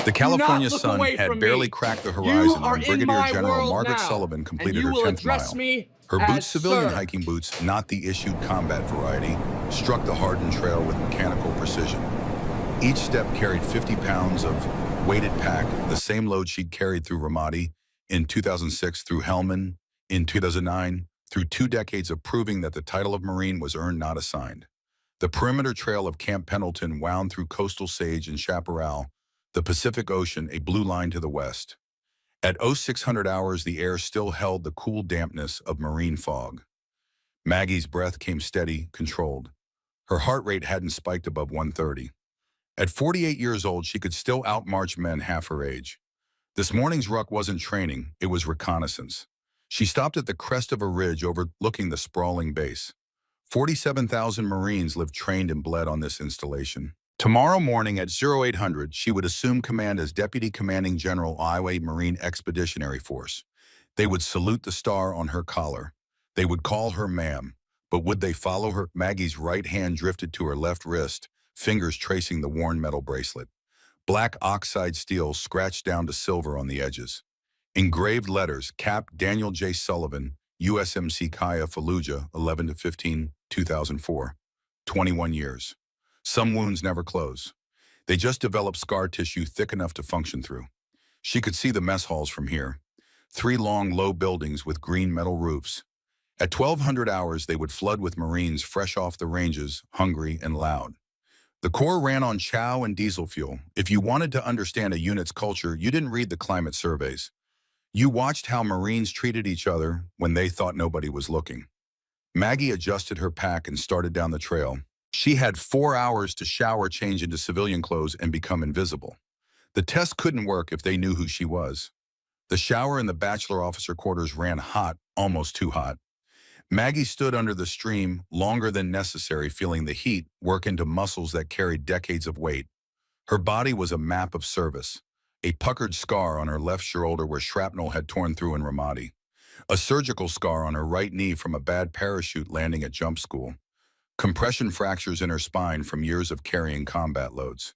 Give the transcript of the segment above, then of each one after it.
The Do not California look sun away had from barely me. cracked the You horizon are when in Brigadier my General world Margaret now, Sullivan and completed you her will 10th address mile. me Her boots, as civilian sir. hiking boots, not the issued combat variety, struck the hardened trail with mechanical precision. Each step carried 50 pounds of weighted pack, the same load she'd carried through Ramadi in 2006, through Helmand in 2009, through 2 decades of proving that the title of Marine was earned, not assigned. The perimeter trail of Camp Pendleton wound through coastal sage and chaparral, the Pacific Ocean, a blue line to the west. At 0600 hours, the air still held the cool dampness of marine fog. Maggie's breath came steady, controlled. Her heart rate hadn't spiked above 130. At 48 years old, she could still outmarch men half her age. This morning's ruck wasn't training, it was reconnaissance. She stopped at the crest of a ridge overlooking the sprawling base. 47,000 Marines lived trained and bled on this installation. Tomorrow morning at 0800, she would assume command as Deputy Commanding General, Iowa Marine Expeditionary Force. They would salute the star on her collar. They would call her ma'am. But would they follow her? Maggie's right hand drifted to her left wrist, fingers tracing the worn metal bracelet. Black oxide steel scratched down to silver on the edges. Engraved letters, Cap Daniel J. Sullivan, USMC Kaya Fallujah, 11 to 15, 2004. 21 years. Some wounds never close. They just develop scar tissue thick enough to function through. She could see the mess halls from here. 3 long, low buildings with green metal roofs. At 1200 hours, they would flood with Marines fresh off the ranges, hungry and loud. The Corps ran on chow and diesel fuel. If you wanted to understand a unit's culture, you didn't read the climate surveys. You watched how Marines treated each other when they thought nobody was looking. Maggie adjusted her pack and started down the trail. She had 4 hours to shower, change into civilian clothes, and become invisible. The test couldn't work if they knew who she was. The shower in the bachelor officer quarters ran hot, almost too hot. Maggie stood under the stream longer than necessary, feeling the heat work into muscles that carried decades of weight. Her body was a map of service, a puckered scar on her left shoulder where shrapnel had torn through in Ramadi, a surgical scar on her right knee from a bad parachute landing at jump school, compression fractures in her spine from years of carrying combat loads.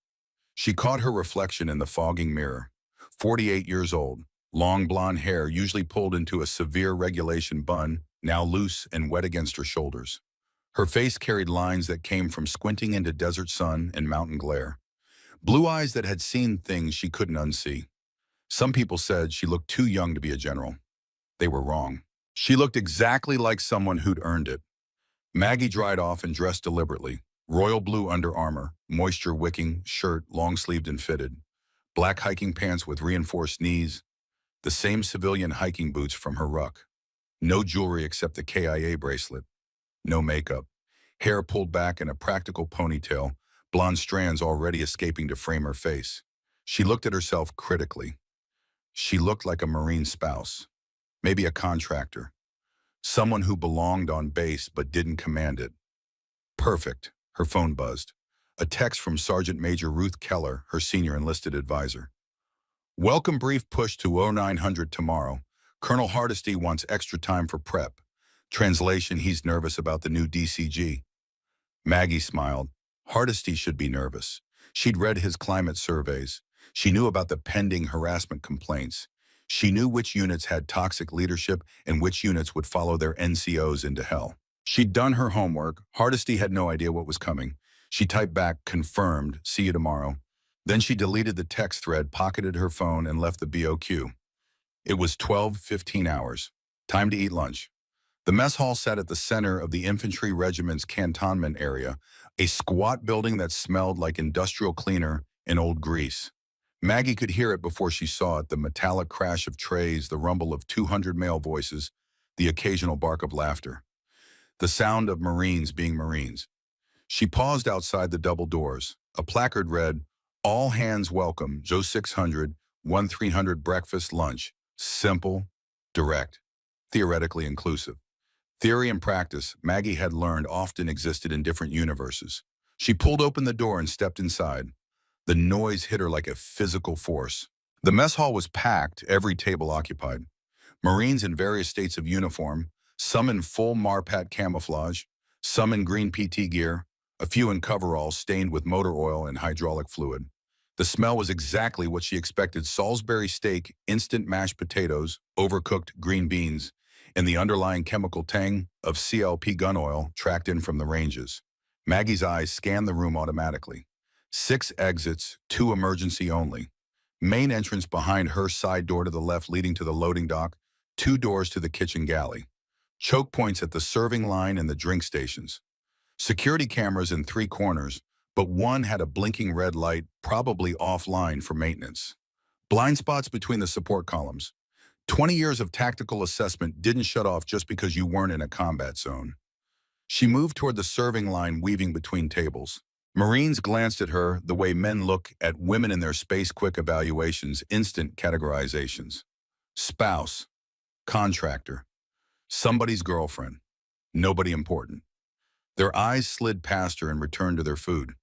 She caught her reflection in the fogging mirror. 48 years old, long blonde hair usually pulled into a severe regulation bun, now loose and wet against her shoulders. Her face carried lines that came from squinting into desert sun and mountain glare. Blue eyes that had seen things she couldn't unsee. Some people said she looked too young to be a general. They were wrong. She looked exactly like someone who'd earned it. Maggie dried off and dressed deliberately. Royal blue Under Armour, moisture-wicking shirt, long-sleeved and fitted. Black hiking pants with reinforced knees. The same civilian hiking boots from her ruck. No jewelry except the KIA bracelet. No makeup. Hair pulled back in a practical ponytail, blonde strands already escaping to frame her face. She looked at herself critically. She looked like a Marine spouse. Maybe a contractor. Someone who belonged on base but didn't command it. Perfect. Her phone buzzed. A text from Sergeant Major Ruth Keller, her senior enlisted advisor. Welcome brief push to 0900 tomorrow. Colonel Hardesty wants extra time for prep. Translation, he's nervous about the new DCG. Maggie smiled. Hardesty should be nervous. She'd read his climate surveys. She knew about the pending harassment complaints. She knew which units had toxic leadership and which units would follow their NCOs into hell. She'd done her homework. Hardesty had no idea what was coming. She typed back, confirmed, see you tomorrow. Then she deleted the text thread, pocketed her phone, and left the BOQ. It was 12:15 hours. Time to eat lunch. The mess hall sat at the center of the infantry regiment's cantonment area, a squat building that smelled like industrial cleaner and old grease. Maggie could hear it before she saw it, the metallic crash of trays, the rumble of 200 male voices, the occasional bark of laughter. The sound of Marines being Marines. She paused outside the double doors. A placard read, "All hands welcome, Joe 600, 1300 breakfast, lunch. Simple, direct, theoretically inclusive." Theory and practice, Maggie had learned, often existed in different universes. She pulled open the door and stepped inside. The noise hit her like a physical force. The mess hall was packed, every table occupied. Marines in various states of uniform, some in full Marpat camouflage, some in green PT gear, a few in coveralls stained with motor oil and hydraulic fluid. The smell was exactly what she expected: Salisbury steak, instant mashed potatoes, overcooked green beans, and the underlying chemical tang of CLP gun oil tracked in from the ranges. Maggie's eyes scanned the room automatically. 6 exits, 2 emergency only. Main entrance behind her, side door to the left leading to the loading dock, 2 doors to the kitchen galley. Choke points at the serving line and the drink stations. Security cameras in 3 corners, but one had a blinking red light, probably offline for maintenance. Blind spots between the support columns. 20 years of tactical assessment didn't shut off just because you weren't in a combat zone. She moved toward the serving line, weaving between tables. Marines glanced at her the way men look at women in their space-quick evaluations, instant categorizations. Spouse, contractor, somebody's girlfriend, nobody important. Their eyes slid past her and returned to their food.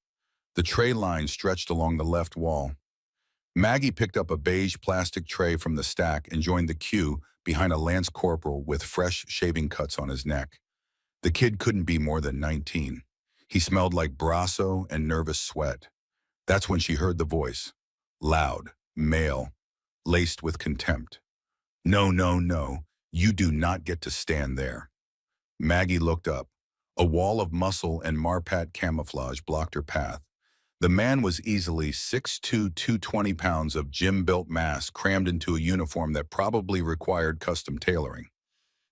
The tray line stretched along the left wall. Maggie picked up a beige plastic tray from the stack and joined the queue behind a lance corporal with fresh shaving cuts on his neck. The kid couldn't be more than 19. He smelled like Brasso and nervous sweat. That's when she heard the voice. Loud, male, laced with contempt. No, no, no, you do not get to stand there. Maggie looked up. A wall of muscle and Marpat camouflage blocked her path. The man was easily 6'2", 220 pounds of gym-built mass crammed into a uniform that probably required custom tailoring.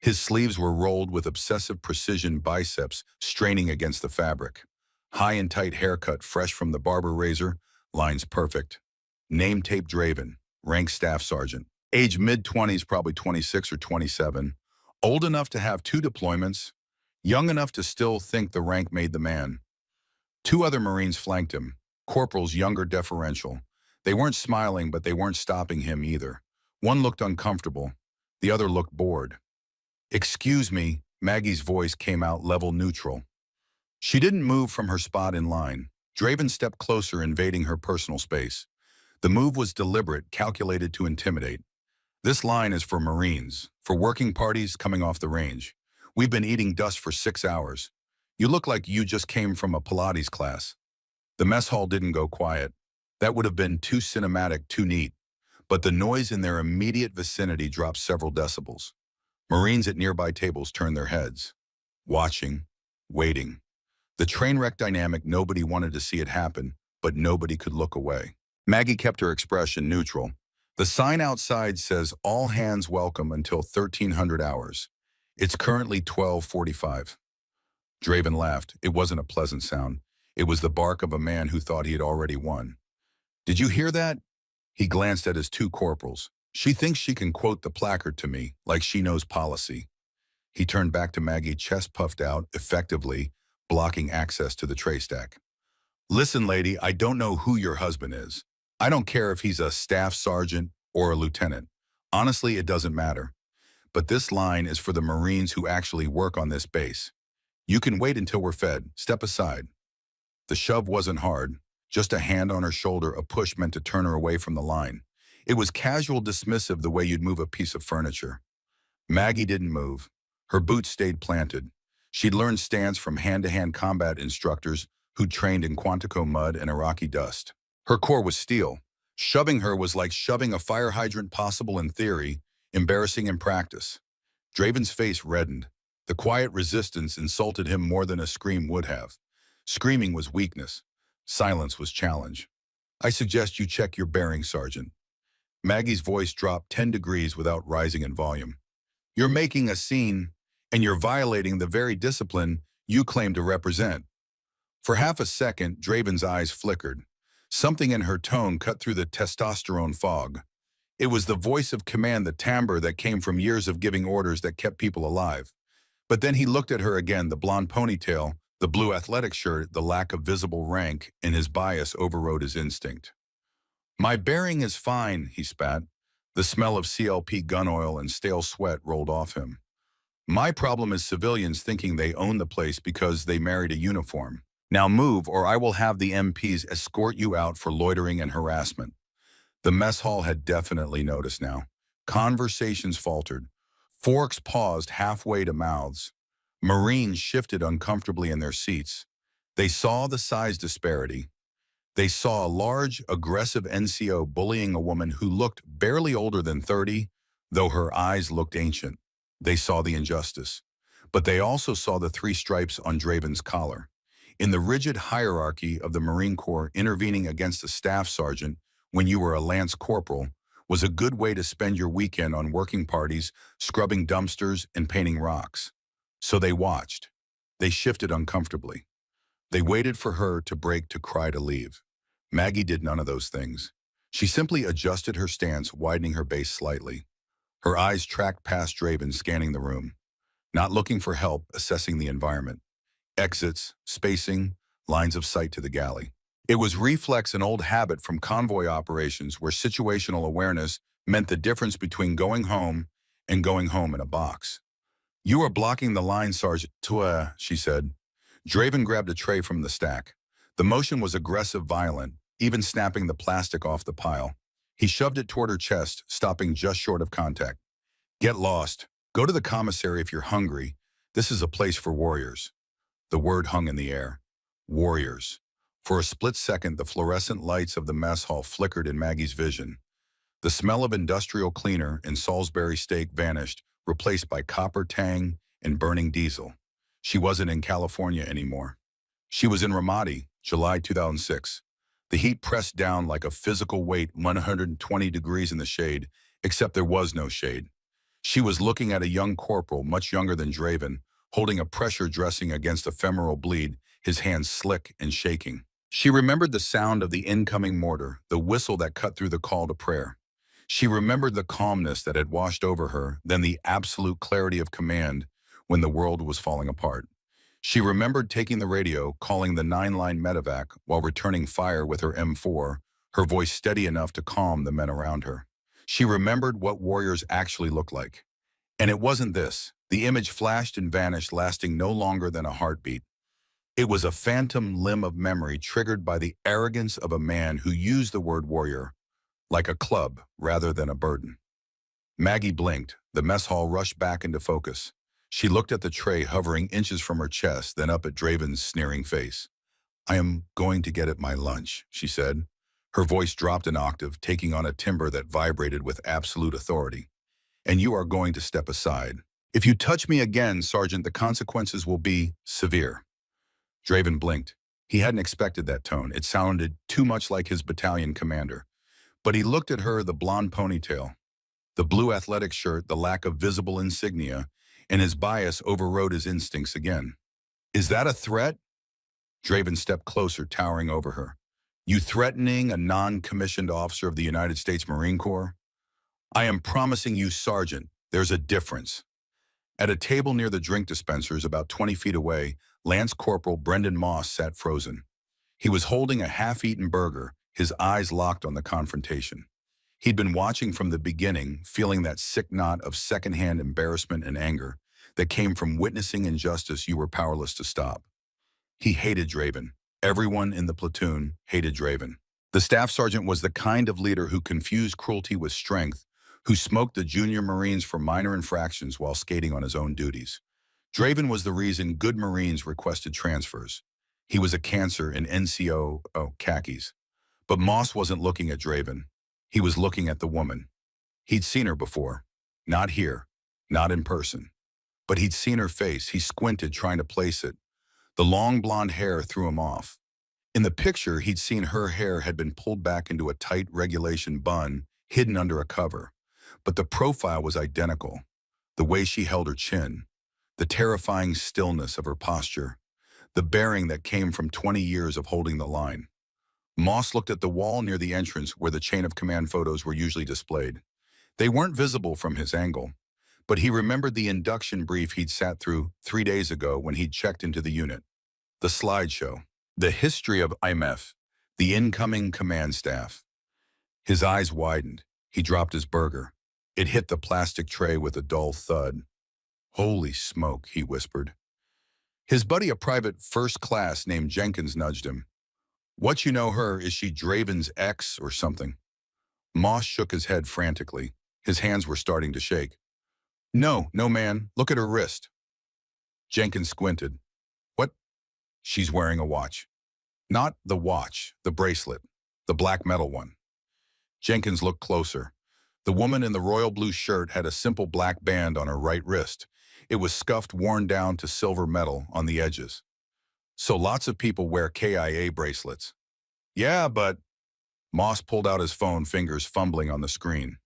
His sleeves were rolled with obsessive precision, biceps straining against the fabric. High and tight haircut, fresh from the barber razor, lines perfect. Name tape Draven, rank staff sergeant. Age mid-20s, probably 26 or 27. Old enough to have 2 deployments. Young enough to still think the rank made the man. 2 other Marines flanked him, corporals younger, deferential. They weren't smiling, but they weren't stopping him either. One looked uncomfortable. The other looked bored. Excuse me, Maggie's voice came out level neutral. She didn't move from her spot in line. Draven stepped closer, invading her personal space. The move was deliberate, calculated to intimidate. This line is for Marines, for working parties coming off the range. We've been eating dust for 6 hours. You look like you just came from a Pilates class. The mess hall didn't go quiet. That would have been too cinematic, too neat. But the noise in their immediate vicinity dropped several decibels. Marines at nearby tables turned their heads. Watching, waiting. The train wreck dynamic, nobody wanted to see it happen, but nobody could look away. Maggie kept her expression neutral. The sign outside says, all hands welcome until 1300 hours. It's currently 12:45. Draven laughed. It wasn't a pleasant sound. It was the bark of a man who thought he had already won. Did you hear that? He glanced at his 2 corporals. She thinks she can quote the placard to me, like she knows policy. He turned back to Maggie, chest puffed out, effectively blocking access to the tray stack. Listen, lady, I don't know who your husband is. I don't care if he's a staff sergeant or a lieutenant. Honestly, it doesn't matter. But this line is for the Marines who actually work on this base. You can wait until we're fed. Step aside. The shove wasn't hard, just a hand on her shoulder, a push meant to turn her away from the line. It was casual, dismissive, the way you'd move a piece of furniture. Maggie didn't move. Her boots stayed planted. She'd learned stance from hand-to-hand combat instructors who'd trained in Quantico mud and Iraqi dust. Her core was steel. Shoving her was like shoving a fire hydrant, possible in theory, embarrassing in practice. Draven's face reddened. The quiet resistance insulted him more than a scream would have. Screaming was weakness. Silence was challenge. I suggest you check your bearings, Sergeant. Maggie's voice dropped 10 degrees without rising in volume. You're making a scene, and you're violating the very discipline you claim to represent. For half a second, Draven's eyes flickered. Something in her tone cut through the testosterone fog. It was the voice of command, the timbre that came from years of giving orders that kept people alive. But then he looked at her again, the blonde ponytail, the blue athletic shirt, the lack of visible rank, and his bias overrode his instinct. My bearing is fine, he spat. The smell of CLP gun oil and stale sweat rolled off him. My problem is civilians thinking they own the place because they married a uniform. Now move, or I will have the MPs escort you out for loitering and harassment. The mess hall had definitely noticed now. Conversations faltered. Forks paused halfway to mouths. Marines shifted uncomfortably in their seats. They saw the size disparity. They saw a large, aggressive NCO bullying a woman who looked barely older than 30, though her eyes looked ancient. They saw the injustice. But they also saw the three stripes on Draven's collar. In the rigid hierarchy of the Marine Corps, intervening against a staff sergeant when you were a lance corporal was a good way to spend your weekend on working parties, scrubbing dumpsters, and painting rocks. So they watched. They shifted uncomfortably. They waited for her to break to cry to leave. Maggie did none of those things. She simply adjusted her stance, widening her base slightly. Her eyes tracked past Draven, scanning the room. Not looking for help, assessing the environment. Exits, spacing, lines of sight to the galley. It was reflex, an old habit from convoy operations where situational awareness meant the difference between going home and going home in a box. "You are blocking the line, Sergeant." "Twa," she said. Draven grabbed a tray from the stack. The motion was aggressive, violent, even snapping the plastic off the pile. He shoved it toward her chest, stopping just short of contact. "Get lost. Go to the commissary if you're hungry. This is a place for warriors." The word hung in the air. Warriors. For a split second, the fluorescent lights of the mess hall flickered in Maggie's vision. The smell of industrial cleaner and Salisbury steak vanished, replaced by copper tang and burning diesel. She wasn't in California anymore. She was in Ramadi, July 2006. The heat pressed down like a physical weight, 120 degrees in the shade, except there was no shade. She was looking at a young corporal, much younger than Draven, holding a pressure dressing against a femoral bleed, his hands slick and shaking. She remembered the sound of the incoming mortar, the whistle that cut through the call to prayer. She remembered the calmness that had washed over her, then the absolute clarity of command when the world was falling apart. She remembered taking the radio, calling the 9-line medevac while returning fire with her M4, her voice steady enough to calm the men around her. She remembered what warriors actually looked like. And it wasn't this. The image flashed and vanished, lasting no longer than a heartbeat. It was a phantom limb of memory triggered by the arrogance of a man who used the word warrior like a club rather than a burden. Maggie blinked. The mess hall rushed back into focus. She looked at the tray hovering inches from her chest, then up at Draven's sneering face. "I am going to get at my lunch," she said. Her voice dropped an octave, taking on a timbre that vibrated with absolute authority. "And you are going to step aside. If you touch me again, Sergeant, the consequences will be severe." Draven blinked. He hadn't expected that tone. It sounded too much like his battalion commander. But he looked at her, the blonde ponytail, the blue athletic shirt, the lack of visible insignia, and his bias overrode his instincts again. "Is that a threat?" Draven stepped closer, towering over her. "You threatening a non-commissioned officer of the United States Marine Corps?" "I am promising you, Sergeant, there's a difference." At a table near the drink dispensers about 20 feet away, Lance Corporal Brendan Moss sat frozen. He was holding a half-eaten burger, his eyes locked on the confrontation. He'd been watching from the beginning, feeling that sick knot of secondhand embarrassment and anger that came from witnessing injustice you were powerless to stop. He hated Draven. Everyone in the platoon hated Draven. The staff sergeant was the kind of leader who confused cruelty with strength, who smoked the junior Marines for minor infractions while skating on his own duties. Draven was the reason good Marines requested transfers. He was a cancer in NCO khakis. But Moss wasn't looking at Draven. He was looking at the woman. He'd seen her before. Not here. Not in person. But he'd seen her face. He squinted, trying to place it. The long blonde hair threw him off. In the picture, he'd seen her hair had been pulled back into a tight regulation bun, hidden under a cover. But the profile was identical. The way she held her chin, the terrifying stillness of her posture, the bearing that came from 20 years of holding the line. Moss looked at the wall near the entrance where the chain of command photos were usually displayed. They weren't visible from his angle, but he remembered the induction brief he'd sat through 3 days ago when he'd checked into the unit. The slideshow, the history of IMF, the incoming command staff. His eyes widened. He dropped his burger. It hit the plastic tray with a dull thud. "Holy smoke," he whispered. His buddy, a private first class named Jenkins, nudged him. "What, you know her? Is she Draven's ex or something?" Moss shook his head frantically. His hands were starting to shake. No, man. Look at her wrist." Jenkins squinted. "What?" "She's wearing a watch." Not the watch, the bracelet, the black metal one. Jenkins looked closer. The woman in the royal blue shirt had a simple black band on her right wrist. It was scuffed, worn down to silver metal on the edges. So lots of people wear KIA bracelets. Yeah, but Moss pulled out his phone, fingers fumbling on the screen.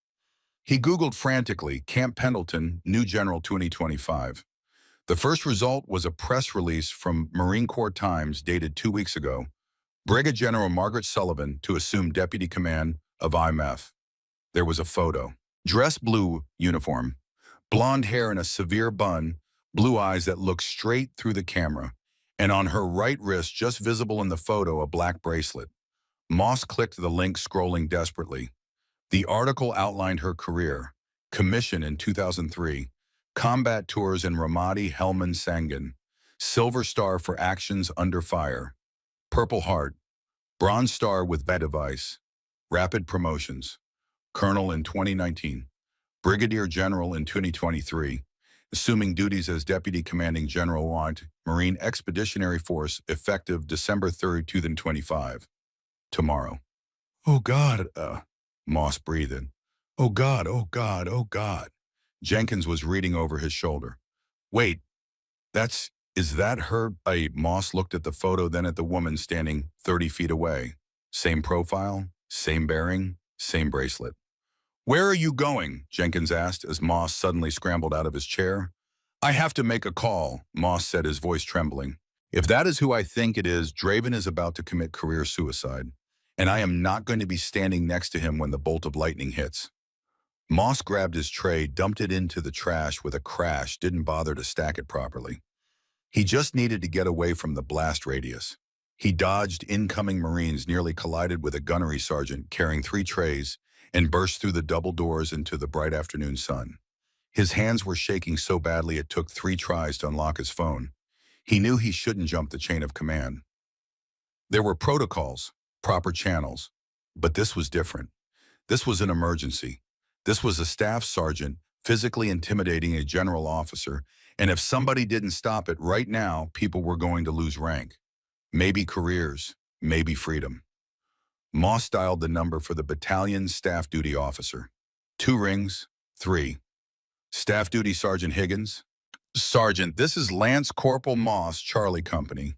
He Googled frantically, Camp Pendleton, New General 2025. The first result was a press release from Marine Corps Times dated 2 weeks ago. Brigadier General Margaret Sullivan to assume deputy command of IMF. There was a photo. Dress blue uniform, blonde hair in a severe bun, blue eyes that looked straight through the camera, and on her right wrist, just visible in the photo, a black bracelet. Moss clicked the link, scrolling desperately. The article outlined her career. Commission in 2003. Combat tours in Ramadi, Helmand, Sangin. Silver Star for actions under fire. Purple Heart. Bronze Star with VA device. Rapid promotions. Colonel in 2019. Brigadier General in 2023. Assuming duties as Deputy Commanding General Want, Marine Expeditionary Force, effective December 3rd, 2025. Tomorrow. Oh God, Moss breathed. Oh God, oh God, oh God. Jenkins was reading over his shoulder. Wait, is that her? Moss looked at the photo, then at the woman standing 30 feet away. Same profile, same bearing, same bracelet. Where are you going? Jenkins asked as Moss suddenly scrambled out of his chair. I have to make a call, Moss said, his voice trembling. If that is who I think it is, Draven is about to commit career suicide, and I am not going to be standing next to him when the bolt of lightning hits. Moss grabbed his tray, dumped it into the trash with a crash, didn't bother to stack it properly. He just needed to get away from the blast radius. He dodged incoming Marines, nearly collided with a gunnery sergeant carrying 3 trays, and burst through the double doors into the bright afternoon sun. His hands were shaking so badly it took 3 tries to unlock his phone. He knew he shouldn't jump the chain of command. There were protocols, proper channels, but this was different. This was an emergency. This was a staff sergeant physically intimidating a general officer, and if somebody didn't stop it right now, people were going to lose rank. Maybe careers, maybe freedom. Moss dialed the number for the battalion's staff duty officer. 2 rings, 3. Staff duty Sergeant Higgins. Sergeant, this is Lance Corporal Moss, Charlie Company.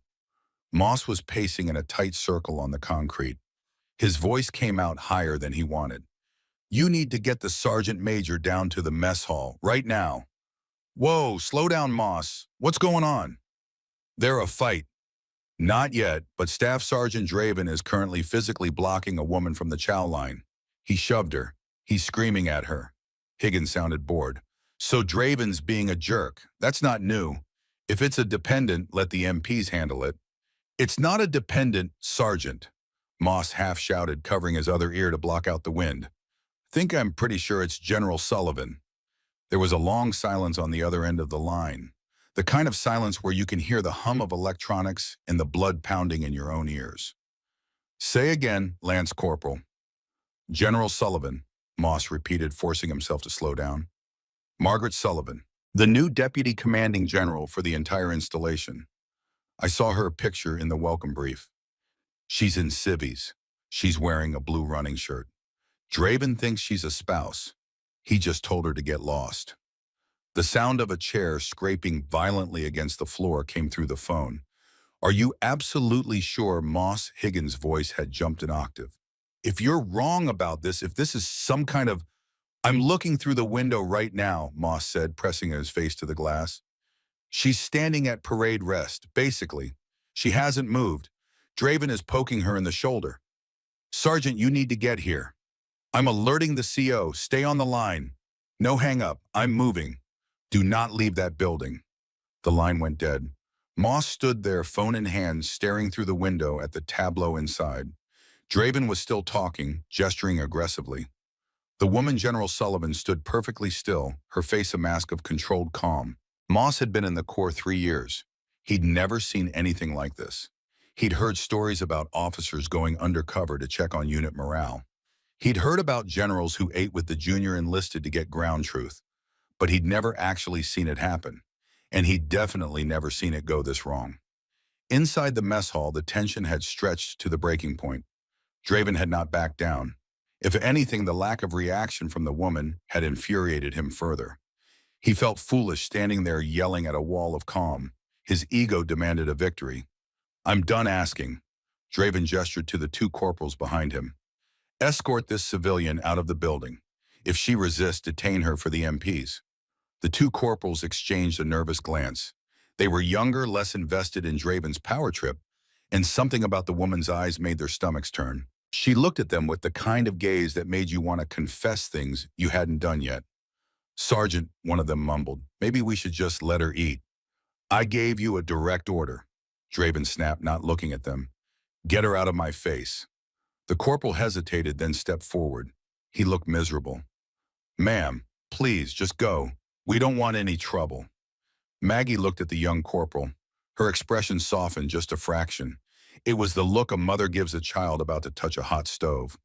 Moss was pacing in a tight circle on the concrete. His voice came out higher than he wanted. You need to get the sergeant major down to the mess hall, right now. Whoa, slow down, Moss. What's going on? They're a fight. Not yet, but Staff Sergeant Draven is currently physically blocking a woman from the chow line. He shoved her. He's screaming at her. Higgins sounded bored. So Draven's being a jerk. That's not new. If it's a dependent, let the MPs handle it. It's not a dependent, Sergeant. Moss half shouted, covering his other ear to block out the wind. I'm pretty sure it's General Sullivan. There was a long silence on the other end of the line. The kind of silence where you can hear the hum of electronics and the blood pounding in your own ears. Say again, Lance Corporal. General Sullivan, Moss repeated, forcing himself to slow down. Margaret Sullivan, the new Deputy Commanding General for the entire installation. I saw her picture in the welcome brief. She's in civvies. She's wearing a blue running shirt. Draven thinks she's a spouse. He just told her to get lost. The sound of a chair scraping violently against the floor came through the phone. Are you absolutely sure? Moss Higgins' voice had jumped an octave. If you're wrong about this, if this is some kind of... I'm looking through the window right now, Moss said, pressing his face to the glass. She's standing at parade rest, basically. She hasn't moved. Draven is poking her in the shoulder. Sergeant, you need to get here. I'm alerting the CO. Stay on the line. No hang up. I'm moving. Do not leave that building. The line went dead. Moss stood there, phone in hand, staring through the window at the tableau inside. Draven was still talking, gesturing aggressively. The woman, General Sullivan, stood perfectly still, her face a mask of controlled calm. Moss had been in the Corps 3 years. He'd never seen anything like this. He'd heard stories about officers going undercover to check on unit morale. He'd heard about generals who ate with the junior enlisted to get ground truth, but he'd never actually seen it happen, and he'd definitely never seen it go this wrong. Inside the mess hall, the tension had stretched to the breaking point. Draven had not backed down. If anything, the lack of reaction from the woman had infuriated him further. He felt foolish standing there yelling at a wall of calm. His ego demanded a victory. "I'm done asking." Draven gestured to the two corporals behind him. "Escort this civilian out of the building. If she resists, detain her for the MPs." The two corporals exchanged a nervous glance. They were younger, less invested in Draven's power trip, and something about the woman's eyes made their stomachs turn. She looked at them with the kind of gaze that made you want to confess things you hadn't done yet. "Sergeant," one of them mumbled, "maybe we should just let her eat." "I gave you a direct order," Draven snapped, not looking at them. "Get her out of my face." The corporal hesitated, then stepped forward. He looked miserable. "Ma'am, please, just go. We don't want any trouble." Maggie looked at the young corporal. Her expression softened just a fraction. It was the look a mother gives a child about to touch a hot stove.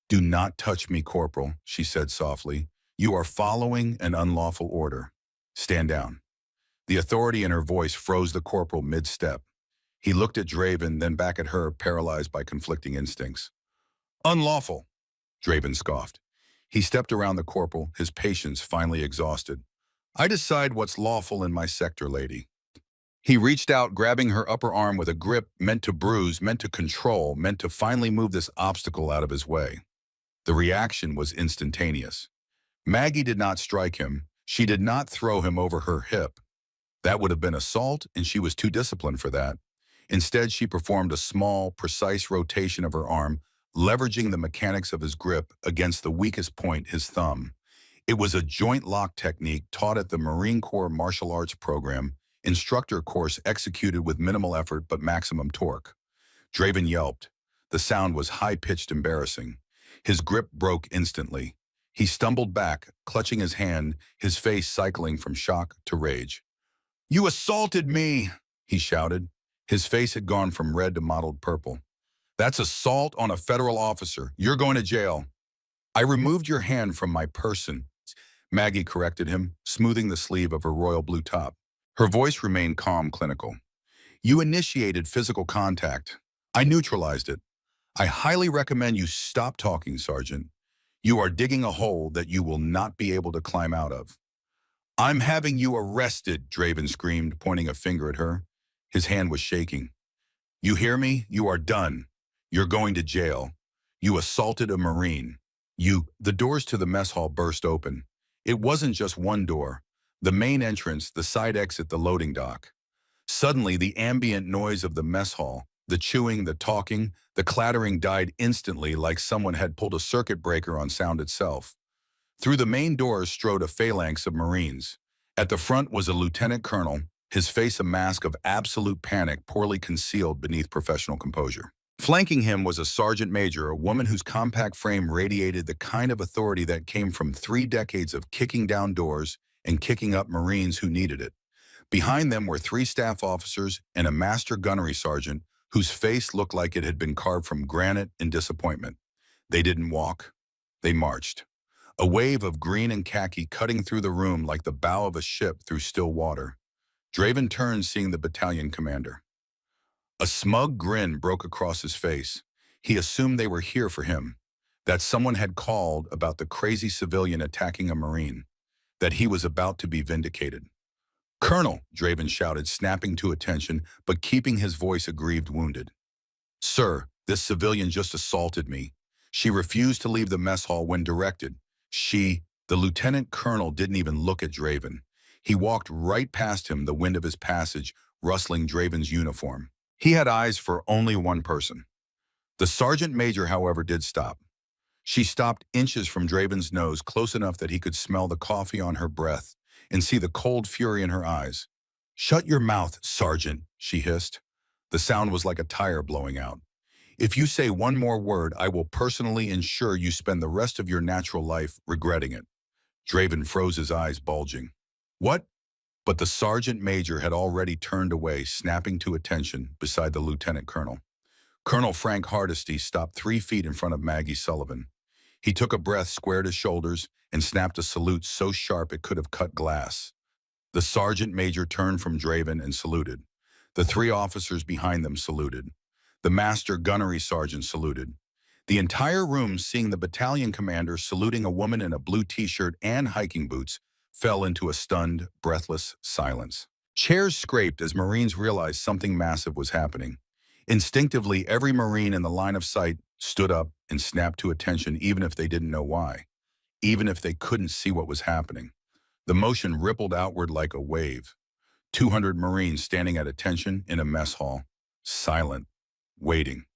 "Do not touch me, Corporal," she said softly. "You are following an unlawful order. Stand down." The authority in her voice froze the corporal mid-step. He looked at Draven, then back at her, paralyzed by conflicting instincts. "Unlawful," Draven scoffed. He stepped around the corporal, his patience finally exhausted. "I decide what's lawful in my sector, lady." He reached out, grabbing her upper arm with a grip meant to bruise, meant to control, meant to finally move this obstacle out of his way. The reaction was instantaneous. Maggie did not strike him. She did not throw him over her hip. That would have been assault, and she was too disciplined for that. Instead, she performed a small, precise rotation of her arm, leveraging the mechanics of his grip against the weakest point, his thumb. It was a joint lock technique taught at the Marine Corps Martial Arts Program, instructor course executed with minimal effort but maximum torque. Draven yelped. The sound was high-pitched, embarrassing. His grip broke instantly. He stumbled back, clutching his hand, his face cycling from shock to rage. "You assaulted me!" he shouted. His face had gone from red to mottled purple. "That's assault on a federal officer. You're going to jail." "I removed your hand from my person," Maggie corrected him, smoothing the sleeve of her royal blue top. Her voice remained calm, clinical. "You initiated physical contact. I neutralized it. I highly recommend you stop talking, Sergeant. You are digging a hole that you will not be able to climb out of." "I'm having you arrested," Draven screamed, pointing a finger at her. His hand was shaking. "You hear me? You are done. You're going to jail. You assaulted a Marine. The doors to the mess hall burst open. It wasn't just one door. The main entrance, the side exit, the loading dock. Suddenly, the ambient noise of the mess hall, the chewing, the talking, the clattering died instantly, like someone had pulled a circuit breaker on sound itself. Through the main doors strode a phalanx of Marines. At the front was a lieutenant colonel, his face a mask of absolute panic poorly concealed beneath professional composure. Flanking him was a sergeant major, a woman whose compact frame radiated the kind of authority that came from 3 decades of kicking down doors and kicking up Marines who needed it. Behind them were 3 staff officers and a master gunnery sergeant whose face looked like it had been carved from granite in disappointment. They didn't walk. They marched. A wave of green and khaki cutting through the room like the bow of a ship through still water. Draven turned, seeing the battalion commander. A smug grin broke across his face. He assumed they were here for him, that someone had called about the crazy civilian attacking a Marine, that he was about to be vindicated. "Colonel," Draven shouted, snapping to attention, but keeping his voice aggrieved, wounded. "Sir, this civilian just assaulted me. She refused to leave the mess hall when directed. The lieutenant colonel didn't even look at Draven. He walked right past him, the wind of his passage rustling Draven's uniform. He had eyes for only one person. The sergeant major, however, did stop. She stopped inches from Draven's nose, close enough that he could smell the coffee on her breath and see the cold fury in her eyes. "Shut your mouth, Sergeant," she hissed. The sound was like a tire blowing out. "If you say one more word, I will personally ensure you spend the rest of your natural life regretting it." Draven froze, his eyes bulging. "What?" But the sergeant major had already turned away, snapping to attention beside the lieutenant colonel. Colonel Frank Hardesty stopped 3 feet in front of Maggie Sullivan. He took a breath, squared his shoulders, and snapped a salute so sharp it could have cut glass. The sergeant major turned from Draven and saluted. The three officers behind them saluted. The master gunnery sergeant saluted. The entire room, seeing the battalion commander saluting a woman in a blue t-shirt and hiking boots, fell into a stunned, breathless silence. Chairs scraped as Marines realized something massive was happening. Instinctively, every Marine in the line of sight stood up and snapped to attention, even if they didn't know why, even if they couldn't see what was happening. The motion rippled outward like a wave. 200 Marines standing at attention in a mess hall, silent, waiting.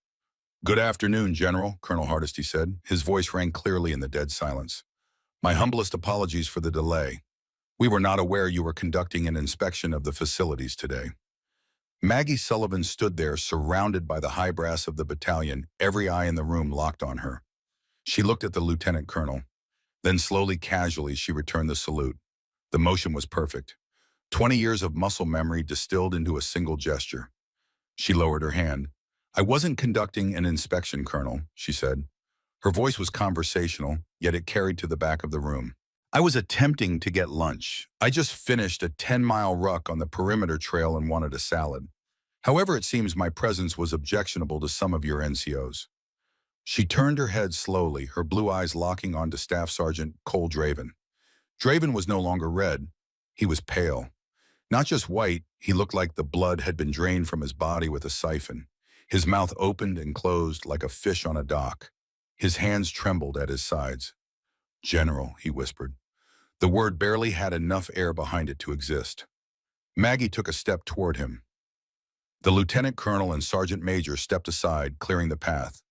"Good afternoon, General," Colonel Hardesty said. His voice rang clearly in the dead silence. "My humblest apologies for the delay. We were not aware you were conducting an inspection of the facilities today." Maggie Sullivan stood there, surrounded by the high brass of the battalion, every eye in the room locked on her. She looked at the lieutenant colonel. Then slowly, casually, she returned the salute. The motion was perfect. 20 years of muscle memory distilled into a single gesture. She lowered her hand. "I wasn't conducting an inspection, Colonel," she said. Her voice was conversational, yet it carried to the back of the room. "I was attempting to get lunch. I just finished a 10-mile ruck on the perimeter trail and wanted a salad. However, it seems my presence was objectionable to some of your NCOs." She turned her head slowly, her blue eyes locking onto Staff Sergeant Cole Draven. Draven was no longer red. He was pale. Not just white, he looked like the blood had been drained from his body with a siphon. His mouth opened and closed like a fish on a dock. His hands trembled at his sides. "General," he whispered. The word barely had enough air behind it to exist. Maggie took a step toward him. The lieutenant colonel and sergeant major stepped aside, clearing the path.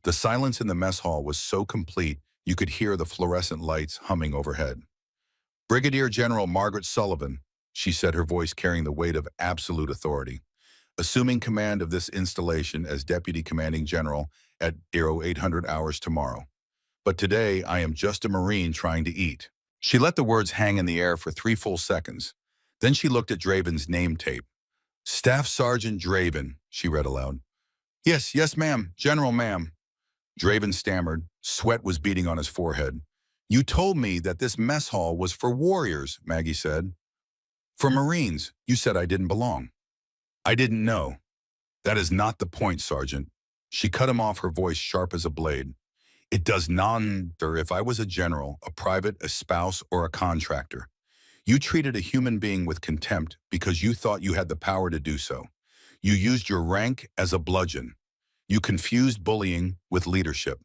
The silence in the mess hall was so complete you could hear the fluorescent lights humming overhead. "Brigadier General Margaret Sullivan," she said, her voice carrying the weight of absolute authority, "assuming command of this installation as Deputy Commanding General at 0800 hours tomorrow. But today I am just a Marine trying to eat." She let the words hang in the air for 3 full seconds. Then she looked at Draven's name tape. "Staff Sergeant Draven," she read aloud. Yes, ma'am, General, ma'am." Draven stammered. Sweat was beading on his forehead. "You told me that this mess hall was for warriors," Maggie said. "For Marines. You said I didn't belong." "I didn't know." "That is not the point, Sergeant." She cut him off, her voice sharp as a blade. "It does not matter if I was a general, a private, a spouse, or a contractor. You treated a human being with contempt because you thought you had the power to do so. You used your rank as a bludgeon. You confused bullying with leadership."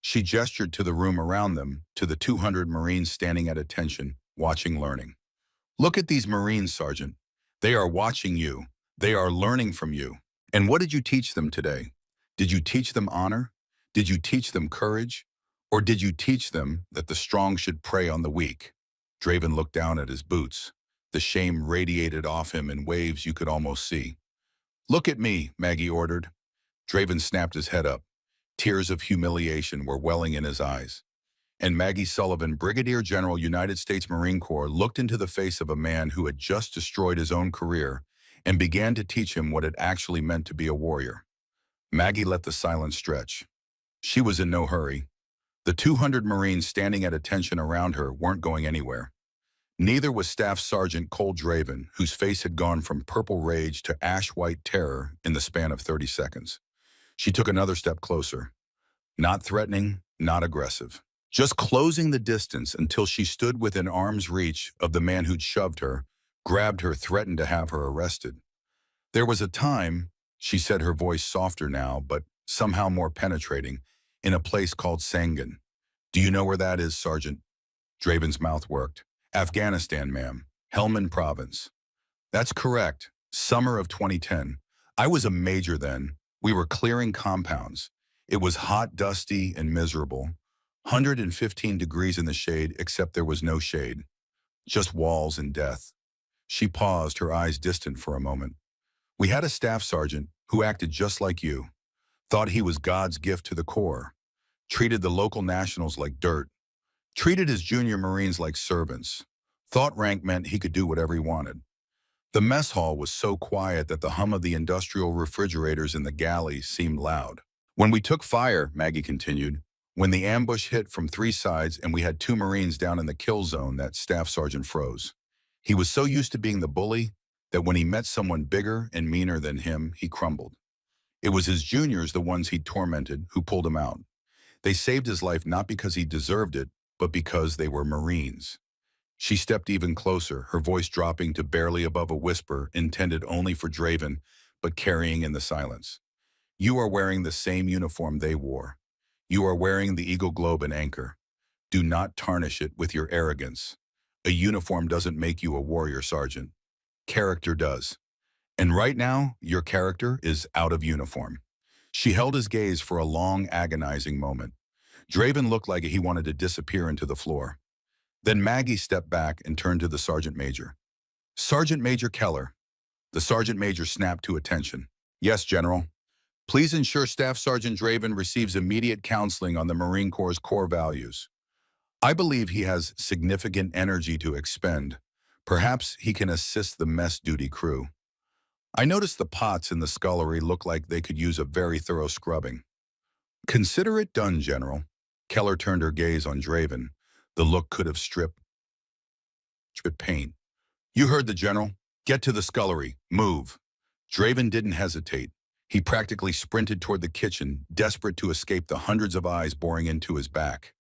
She gestured to the room around them, to the 200 Marines standing at attention, watching, learning. "Look at these Marines, Sergeant. They are watching you. They are learning from you. And what did you teach them today? Did you teach them honor? Did you teach them courage? Or did you teach them that the strong should prey on the weak?" Draven looked down at his boots. The shame radiated off him in waves you could almost see. "Look at me," Maggie ordered. Draven snapped his head up. Tears of humiliation were welling in his eyes. And Maggie Sullivan, Brigadier General, United States Marine Corps, looked into the face of a man who had just destroyed his own career and began to teach him what it actually meant to be a warrior. Maggie let the silence stretch. She was in no hurry. The 200 Marines standing at attention around her weren't going anywhere. Neither was Staff Sergeant Cole Draven, whose face had gone from purple rage to ash-white terror in the span of 30 seconds. She took another step closer. Not threatening, not aggressive. Just closing the distance until she stood within arm's reach of the man who'd shoved her, grabbed her, threatened to have her arrested. "There was a time," she said, her voice softer now, but somehow more penetrating, "in a place called Sangan. Do you know where that is, Sergeant?" Draven's mouth worked. "Afghanistan, ma'am. Helmand Province." "That's correct. Summer of 2010. I was a major then. We were clearing compounds. It was hot, dusty, and miserable. 115 degrees in the shade, except there was no shade. Just walls and death." She paused, her eyes distant for a moment. "We had a staff sergeant who acted just like you. Thought he was God's gift to the Corps. Treated the local nationals like dirt. Treated his junior Marines like servants. Thought rank meant he could do whatever he wanted. The mess hall was so quiet that the hum of the industrial refrigerators in the galley seemed loud. When we took fire," Maggie continued, "when the ambush hit from 3 sides and we had 2 Marines down in the kill zone, that staff sergeant froze. He was so used to being the bully that when he met someone bigger and meaner than him, he crumbled. It was his juniors, the ones he'd tormented, who pulled him out. They saved his life not because he deserved it, but because they were Marines. She stepped even closer, her voice dropping to barely above a whisper intended only for Draven, but carrying in the silence. You are wearing the same uniform they wore. You are wearing the Eagle Globe and Anchor. Do not tarnish it with your arrogance. A uniform doesn't make you a warrior, Sergeant. Character does. And right now, your character is out of uniform. She held his gaze for a long, agonizing moment. Draven looked like he wanted to disappear into the floor. Then Maggie stepped back and turned to the Sergeant Major. Sergeant Major Keller. The Sergeant Major snapped to attention. Yes, General. Please ensure Staff Sergeant Draven receives immediate counseling on the Marine Corps' core values. I believe he has significant energy to expend. Perhaps he can assist the mess duty crew. I noticed the pots in the scullery look like they could use a very thorough scrubbing. Consider it done, General. Keller turned her gaze on Draven. The look could have stripped paint. You heard the General. Get to the scullery. Move. Draven didn't hesitate. He practically sprinted toward the kitchen, desperate to escape the hundreds of eyes boring into his back.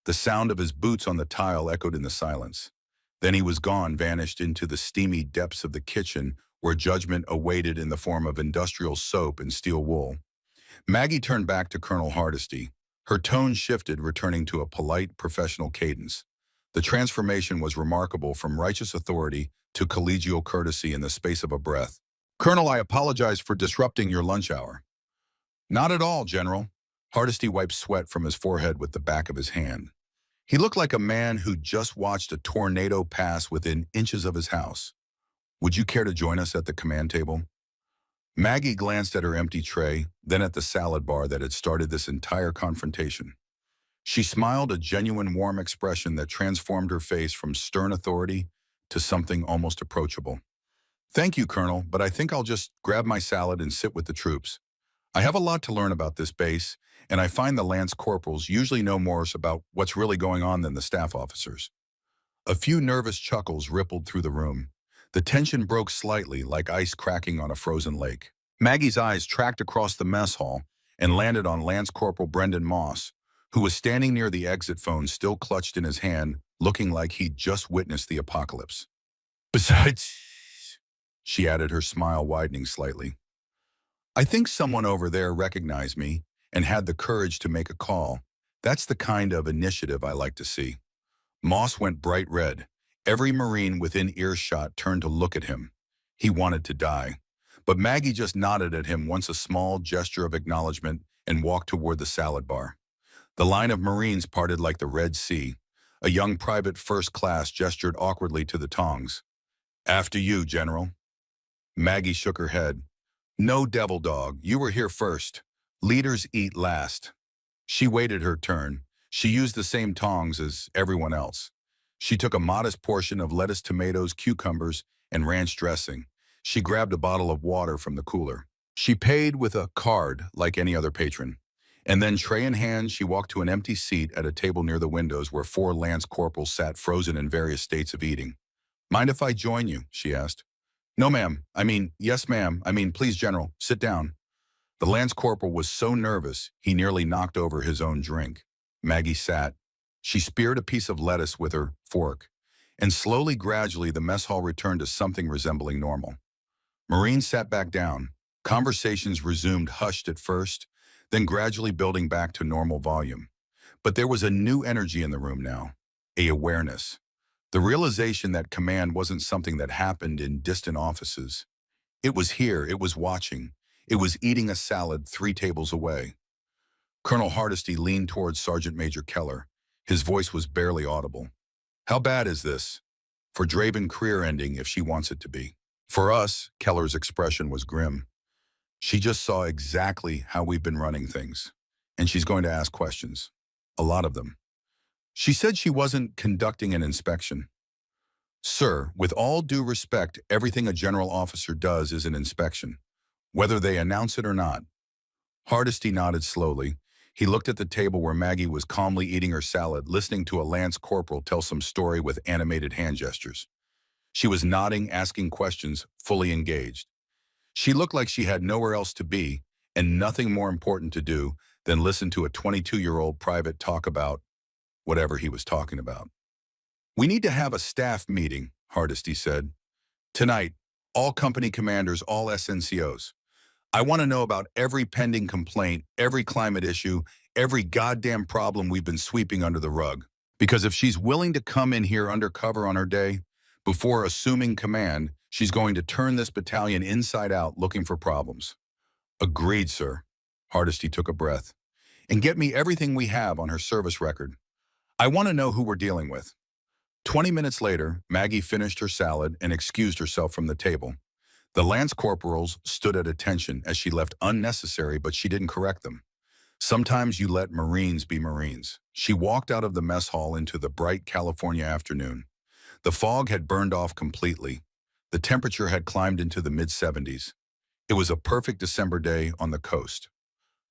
The sound of his boots on the tile echoed in the silence. Then he was gone, vanished into the steamy depths of the kitchen, where judgment awaited in the form of industrial soap and steel wool. Maggie turned back to Colonel Hardesty. Her tone shifted, returning to a polite, professional cadence. The transformation was remarkable, from righteous authority to collegial courtesy in the space of a breath. Colonel, I apologize for disrupting your lunch hour. Not at all, General. Hardesty wiped sweat from his forehead with the back of his hand. He looked like a man who just watched a tornado pass within inches of his house. Would you care to join us at the command table? Maggie glanced at her empty tray, then at the salad bar that had started this entire confrontation. She smiled, a genuine warm expression that transformed her face from stern authority to something almost approachable. Thank you, Colonel, but I think I'll just grab my salad and sit with the troops. I have a lot to learn about this base, and I find the Lance Corporals usually know more about what's really going on than the staff officers. A few nervous chuckles rippled through the room. The tension broke slightly, like ice cracking on a frozen lake. Maggie's eyes tracked across the mess hall and landed on Lance Corporal Brendan Moss, who was standing near the exit phone, still clutched in his hand, looking like he'd just witnessed the apocalypse. Besides, she added, her smile widening slightly, I think someone over there recognized me and had the courage to make a call. That's the kind of initiative I like to see. Moss went bright red. Every Marine within earshot turned to look at him. He wanted to die. But Maggie just nodded at him once, a small gesture of acknowledgement, and walked toward the salad bar. The line of Marines parted like the Red Sea. A young private first class gestured awkwardly to the tongs. After you, General. Maggie shook her head. No, devil dog, you were here first. Leaders eat last. She waited her turn. She used the same tongs as everyone else. She took a modest portion of lettuce, tomatoes, cucumbers, and ranch dressing. She grabbed a bottle of water from the cooler. She paid with a card like any other patron. And then, tray in hand, she walked to an empty seat at a table near the windows where 4 Lance Corporals sat, frozen in various states of eating. Mind if I join you? She asked. No, ma'am. Yes, ma'am. Please, General, sit down. The Lance Corporal was so nervous, he nearly knocked over his own drink. Maggie sat. She speared a piece of lettuce with her fork, and slowly, gradually, the mess hall returned to something resembling normal. Marines sat back down. Conversations resumed, hushed at first, then gradually building back to normal volume. But there was a new energy in the room now, a awareness. The realization that command wasn't something that happened in distant offices. It was here, it was watching, it was eating a salad 3 tables away. Colonel Hardesty leaned towards Sergeant Major Keller. His voice was barely audible. How bad is this? For Draven, career ending if she wants it to be. For us, Keller's expression was grim. She just saw exactly how we've been running things, and she's going to ask questions. A lot of them. She said she wasn't conducting an inspection. Sir, with all due respect, everything a general officer does is an inspection, whether they announce it or not. Hardesty nodded slowly. He looked at the table where Maggie was calmly eating her salad, listening to a Lance Corporal tell some story with animated hand gestures. She was nodding, asking questions, fully engaged. She looked like she had nowhere else to be and nothing more important to do than listen to a 22-year-old private talk about whatever he was talking about. "We need to have a staff meeting," Hardesty said. "Tonight, all company commanders, all SNCOs. I want to know about every pending complaint, every climate issue, every goddamn problem we've been sweeping under the rug. Because if she's willing to come in here undercover on her day, before assuming command, she's going to turn this battalion inside out looking for problems." "Agreed, sir." Hardesty took a breath. "And get me everything we have on her service record. I want to know who we're dealing with." 20 minutes later, Maggie finished her salad and excused herself from the table. The lance corporals stood at attention as she left unnecessary, but she didn't correct them. Sometimes you let Marines be Marines. She walked out of the mess hall into the bright California afternoon. The fog had burned off completely. The temperature had climbed into the mid-70s. It was a perfect December day on the coast.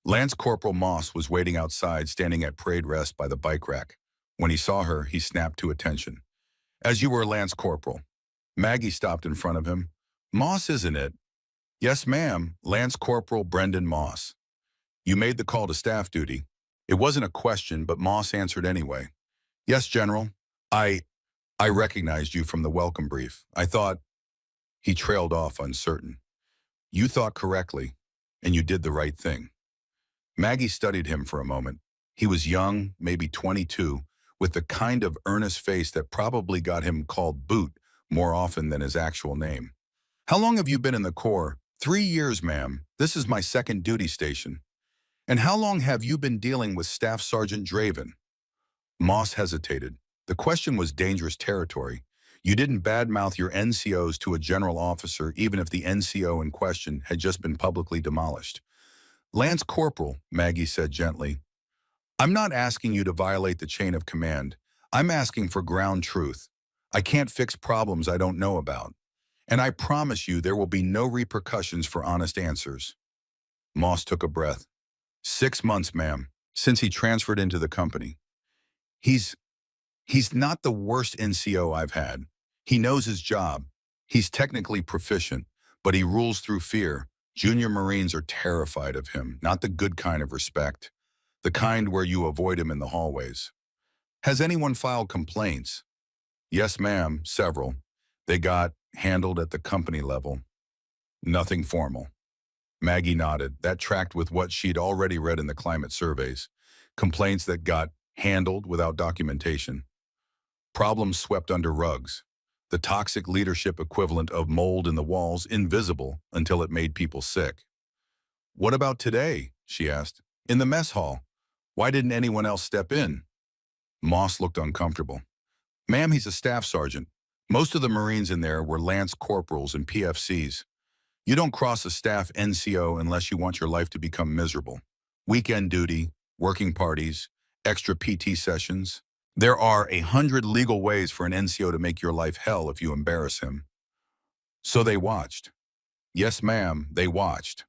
Lance Corporal Moss was waiting outside, standing at parade rest by the bike rack. When he saw her, he snapped to attention. "As you were, Lance Corporal." Maggie stopped in front of him. "Moss, isn't it?" "Yes, ma'am, Lance Corporal Brendan Moss." "You made the call to staff duty." It wasn't a question, but Moss answered anyway. "Yes, General. I recognized you from the welcome brief. I thought—" He trailed off uncertain. "You thought correctly, and you did the right thing." Maggie studied him for a moment. He was young, maybe 22, with the kind of earnest face that probably got him called Boot more often than his actual name. "How long have you been in the Corps?" "3 years, ma'am. This is my second duty station." "And how long have you been dealing with Staff Sergeant Draven?" Moss hesitated. The question was dangerous territory. You didn't badmouth your NCOs to a general officer even if the NCO in question had just been publicly demolished. "Lance Corporal," Maggie said gently. "I'm not asking you to violate the chain of command. I'm asking for ground truth. I can't fix problems I don't know about. And I promise you there will be no repercussions for honest answers." Moss took a breath. 6 months, ma'am, since he transferred into the company. He's not the worst NCO I've had. He knows his job. He's technically proficient, but he rules through fear. Junior Marines are terrified of him, not the good kind of respect, the kind where you avoid him in the hallways. "Has anyone filed complaints?" "Yes, ma'am, several. They got handled at the company level." "Nothing formal." Maggie nodded. That tracked with what she'd already read in the climate surveys. Complaints that got handled without documentation. Problems swept under rugs. The toxic leadership equivalent of mold in the walls, invisible until it made people sick. "What about today?" she asked. "In the mess hall. Why didn't anyone else step in?" Moss looked uncomfortable. "Ma'am, he's a staff sergeant. Most of the Marines in there were Lance Corporals and PFCs. You don't cross a staff NCO unless you want your life to become miserable. Weekend duty, working parties, extra PT sessions. There are 100 legal ways for an NCO to make your life hell if you embarrass him." "So they watched." "Yes, ma'am, they watched."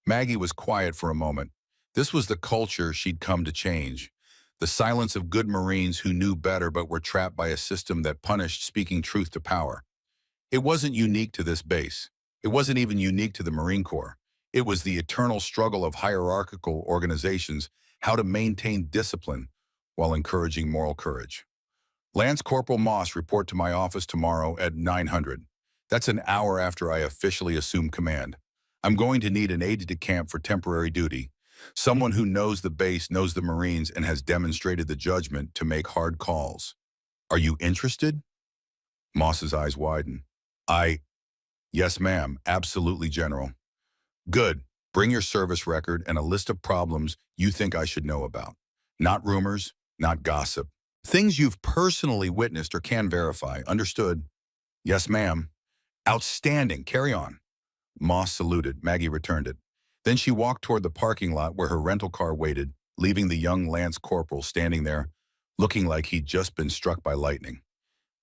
Maggie was quiet for a moment. This was the culture she'd come to change. The silence of good Marines who knew better but were trapped by a system that punished speaking truth to power. It wasn't unique to this base. It wasn't even unique to the Marine Corps. It was the eternal struggle of hierarchical organizations, how to maintain discipline while encouraging moral courage. "Lance Corporal Moss, report to my office tomorrow at 900. That's an hour after I officially assume command. I'm going to need an aide-de-camp for temporary duty. Someone who knows the base, knows the Marines, and has demonstrated the judgment to make hard calls. Are you interested?" Moss's eyes widened. Yes, ma'am, absolutely, General." "Good. Bring your service record and a list of problems you think I should know about. Not rumors, not gossip. Things you've personally witnessed or can verify. Understood?" "Yes, ma'am." "Outstanding. Carry on." Moss saluted. Maggie returned it. Then she walked toward the parking lot where her rental car waited, leaving the young Lance Corporal standing there, looking like he'd just been struck by lightning.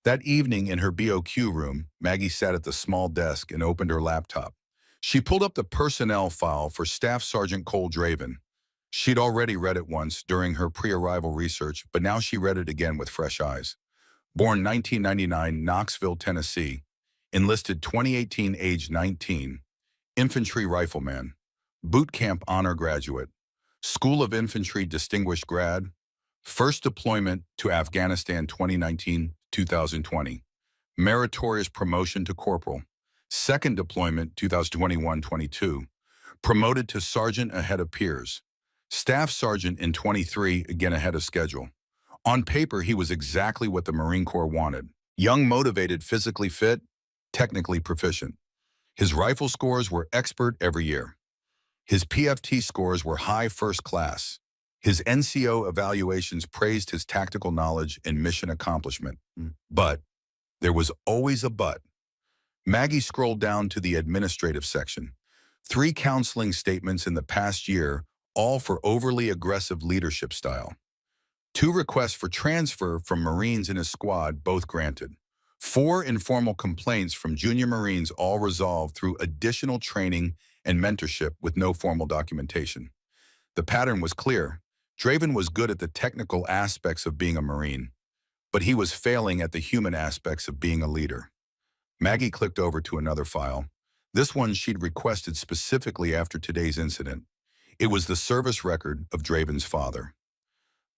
That evening in her BOQ room, Maggie sat at the small desk and opened her laptop. She pulled up the personnel file for Staff Sergeant Cole Draven. She'd already read it once during her pre-arrival research, but now she read it again with fresh eyes. Born 1999, Knoxville, Tennessee. Enlisted 2018, age 19. Infantry rifleman. Boot camp honor graduate. School of Infantry distinguished grad. First deployment to Afghanistan 2019-2020. Meritorious promotion to corporal. Second deployment 2021-22. Promoted to sergeant ahead of peers. Staff sergeant in 23, again ahead of schedule. On paper, he was exactly what the Marine Corps wanted. Young, motivated, physically fit, technically proficient. His rifle scores were expert every year. His PFT scores were high first class. His NCO evaluations praised his tactical knowledge and mission accomplishment. But there was always a but. Maggie scrolled down to the administrative section. 3 counseling statements in the past year, all for overly aggressive leadership style. 2 requests for transfer from Marines in his squad, both granted. 4 informal complaints from junior Marines, all resolved through additional training and mentorship with no formal documentation. The pattern was clear. Draven was good at the technical aspects of being a Marine, but he was failing at the human aspects of being a leader. Maggie clicked over to another file. This one she'd requested specifically after today's incident. It was the service record of Draven's father.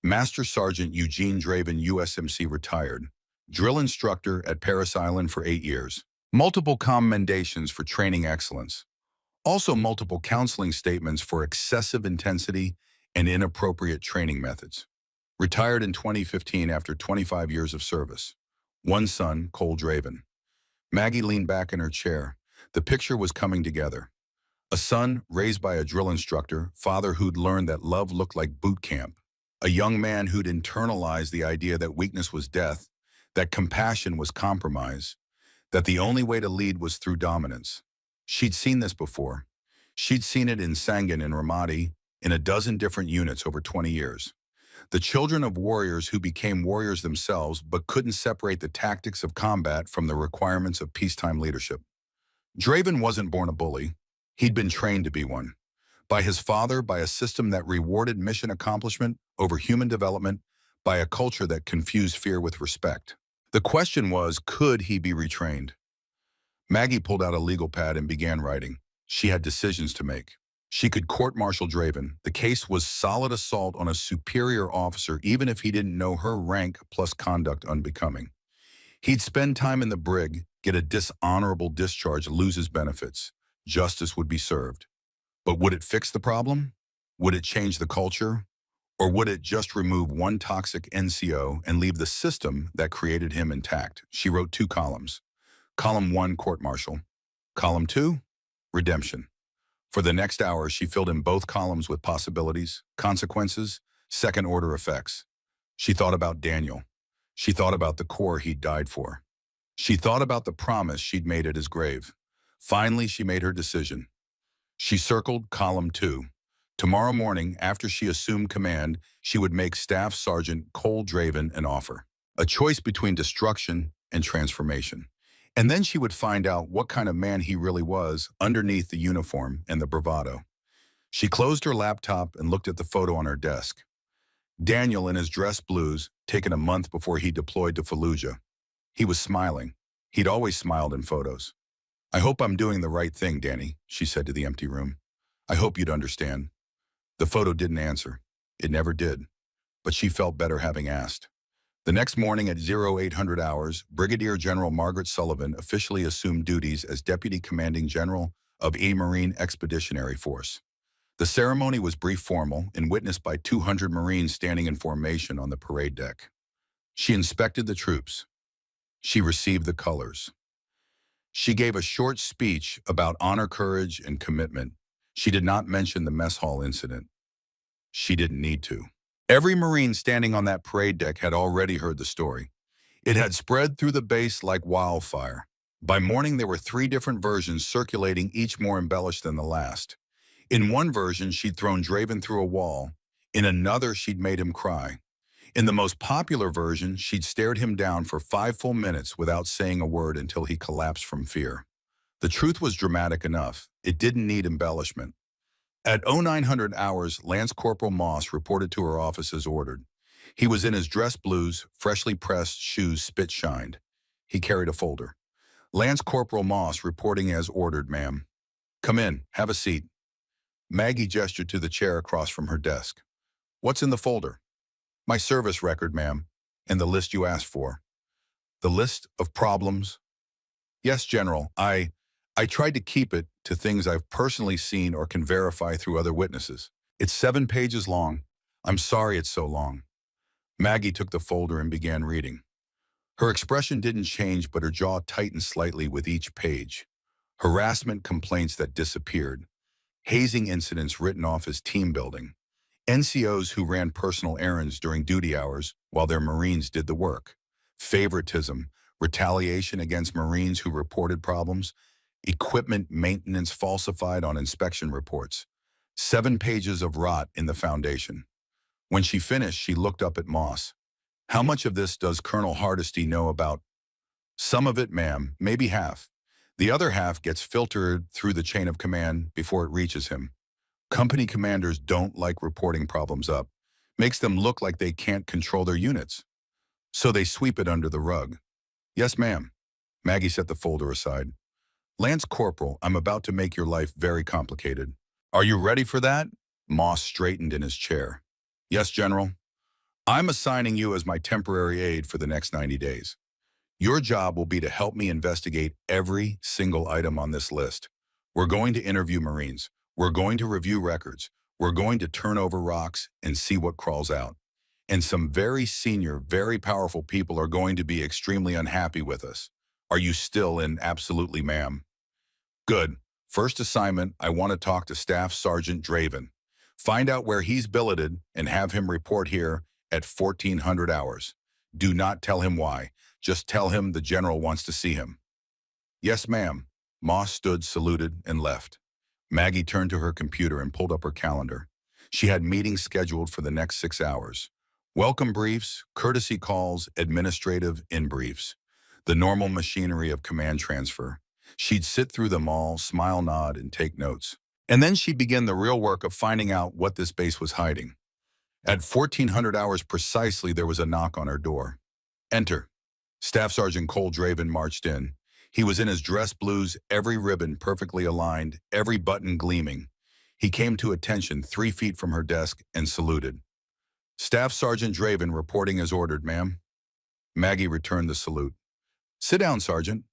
Master Sergeant Eugene Draven, USMC, retired. Drill instructor at Parris Island for 8 years. Multiple commendations for training excellence. Also multiple counseling statements for excessive intensity and inappropriate training methods. Retired in 2015 after 25 years of service. 1 son, Cole Draven. Maggie leaned back in her chair. The picture was coming together. A son raised by a drill instructor, father who'd learned that love looked like boot camp. A young man who'd internalized the idea that weakness was death, that compassion was compromise, that the only way to lead was through dominance. She'd seen this before. She'd seen it in Sangin and Ramadi, in a dozen different units over 20 years. The children of warriors who became warriors themselves but couldn't separate the tactics of combat from the requirements of peacetime leadership. Draven wasn't born a bully. He'd been trained to be one. By his father, by a system that rewarded mission accomplishment over human development, by a culture that confused fear with respect. The question was, could he be retrained? Maggie pulled out a legal pad and began writing. She had decisions to make. She could court-martial Draven. The case was solid assault on a superior officer, even if he didn't know her rank plus conduct unbecoming. He'd spend time in the brig, get a dishonorable discharge, lose his benefits. Justice would be served. But would it fix the problem? Would it change the culture? Or would it just remove one toxic NCO and leave the system that created him intact? She wrote 2 columns. Column 1, court-martial. Column 2, redemption. For the next hour, she filled in both columns with possibilities, consequences, second-order effects. She thought about Daniel. She thought about the Corps he'd died for. She thought about the promise she'd made at his grave. Finally, she made her decision. She circled column 2. Tomorrow morning, after she assumed command, she would make Staff Sergeant Cole Draven an offer. A choice between destruction and transformation. And then she would find out what kind of man he really was underneath the uniform and the bravado. She closed her laptop and looked at the photo on her desk. Daniel in his dress blues, taken a month before he deployed to Fallujah. He was smiling. He'd always smiled in photos. "I hope I'm doing the right thing, Danny," she said to the empty room. "I hope you'd understand." The photo didn't answer. It never did. But she felt better having asked. The next morning at 0800 hours, Brigadier General Margaret Sullivan officially assumed duties as Deputy Commanding General of a Marine Expeditionary Force. The ceremony was brief, formal, and witnessed by 200 Marines standing in formation on the parade deck. She inspected the troops. She received the colors. She gave a short speech about honor, courage, and commitment. She did not mention the mess hall incident. She didn't need to. Every Marine standing on that parade deck had already heard the story. It had spread through the base like wildfire. By morning, there were 3 different versions circulating, each more embellished than the last. In one version, she'd thrown Draven through a wall. In another, she'd made him cry. In the most popular version, she'd stared him down for 5 full minutes without saying a word until he collapsed from fear. The truth was dramatic enough. It didn't need embellishment. At 0900 hours, Lance Corporal Moss reported to her office as ordered. He was in his dress blues, freshly pressed shoes spit shined. He carried a folder. Lance Corporal Moss reporting as ordered, ma'am. Come in, have a seat. Maggie gestured to the chair across from her desk. What's in the folder? My service record, ma'am, and the list you asked for. The list of problems? Yes, General. I tried to keep it to things I've personally seen or can verify through other witnesses. It's 7 pages long. I'm sorry it's so long. Maggie took the folder and began reading. Her expression didn't change, but her jaw tightened slightly with each page. Harassment complaints that disappeared. Hazing incidents written off as team building. NCOs who ran personal errands during duty hours while their Marines did the work. Favoritism, retaliation against Marines who reported problems. Equipment maintenance falsified on inspection reports. 7 pages of rot in the foundation. When she finished, she looked up at Moss. How much of this does Colonel Hardesty know about? Some of it, ma'am, maybe half. The other half gets filtered through the chain of command before it reaches him. Company commanders don't like reporting problems up. Makes them look like they can't control their units. So they sweep it under the rug. Yes, ma'am. Maggie set the folder aside. Lance Corporal, I'm about to make your life very complicated. Are you ready for that? Moss straightened in his chair. Yes, General. I'm assigning you as my temporary aide for the next 90 days. Your job will be to help me investigate every single item on this list. We're going to interview Marines. We're going to review records. We're going to turn over rocks and see what crawls out. And some very senior, very powerful people are going to be extremely unhappy with us. Are you still in? Absolutely, ma'am. Good. First assignment, I want to talk to Staff Sergeant Draven. Find out where he's billeted and have him report here at 1400 hours. Do not tell him why. Just tell him the general wants to see him. Yes, ma'am. Moss stood, saluted, and left. Maggie turned to her computer and pulled up her calendar. She had meetings scheduled for the next 6 hours. Welcome briefs, courtesy calls, administrative in-briefs. The normal machinery of command transfer. She'd sit through them all, smile, nod, and take notes. And then she'd begin the real work of finding out what this base was hiding. At 1400 hours precisely, there was a knock on her door. Enter. Staff Sergeant Cole Draven marched in. He was in his dress blues, every ribbon perfectly aligned, every button gleaming. He came to attention 3 feet from her desk and saluted. Staff Sergeant Draven reporting as ordered, ma'am. Maggie returned the salute. Sit down, Sergeant.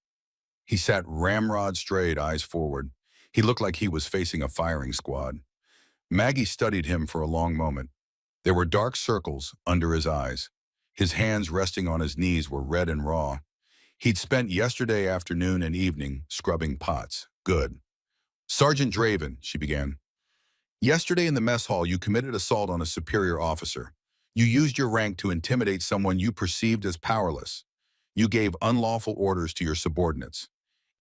He sat ramrod straight, eyes forward. He looked like he was facing a firing squad. Maggie studied him for a long moment. There were dark circles under his eyes. His hands resting on his knees were red and raw. He'd spent yesterday afternoon and evening scrubbing pots. Good. Sergeant Draven, she began. Yesterday in the mess hall, you committed assault on a superior officer. You used your rank to intimidate someone you perceived as powerless. You gave unlawful orders to your subordinates.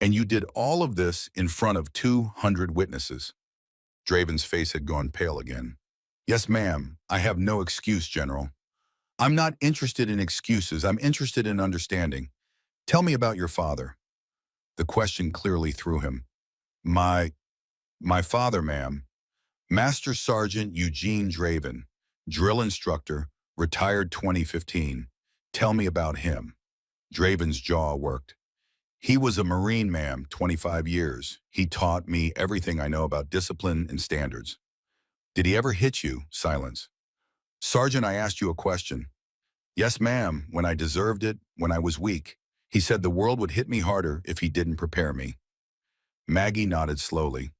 And you did all of this in front of 200 witnesses. Draven's face had gone pale again. Yes, ma'am. I have no excuse, General. I'm not interested in excuses. I'm interested in understanding. Tell me about your father. The question clearly threw him. My father, ma'am. Master Sergeant Eugene Draven, drill instructor, retired 2015. Tell me about him. Draven's jaw worked. He was a Marine, ma'am, 25 years. He taught me everything I know about discipline and standards. Did he ever hit you? Silence. Sergeant, I asked you a question. Yes, ma'am, when I deserved it, when I was weak. He said the world would hit me harder if he didn't prepare me. Maggie nodded slowly.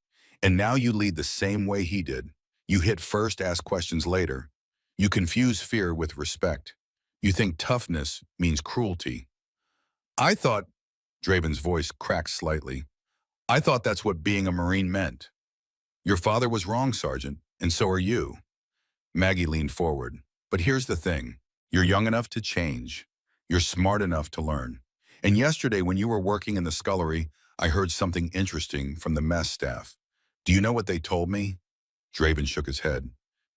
And now you lead the same way he did. You hit first, ask questions later. You confuse fear with respect. You think toughness means cruelty. I thought, Draven's voice cracked slightly, I thought that's what being a Marine meant. Your father was wrong, Sergeant, and so are you. Maggie leaned forward. But here's the thing. You're young enough to change. You're smart enough to learn. And yesterday when you were working in the scullery, I heard something interesting from the mess staff. Do you know what they told me? Draven shook his head.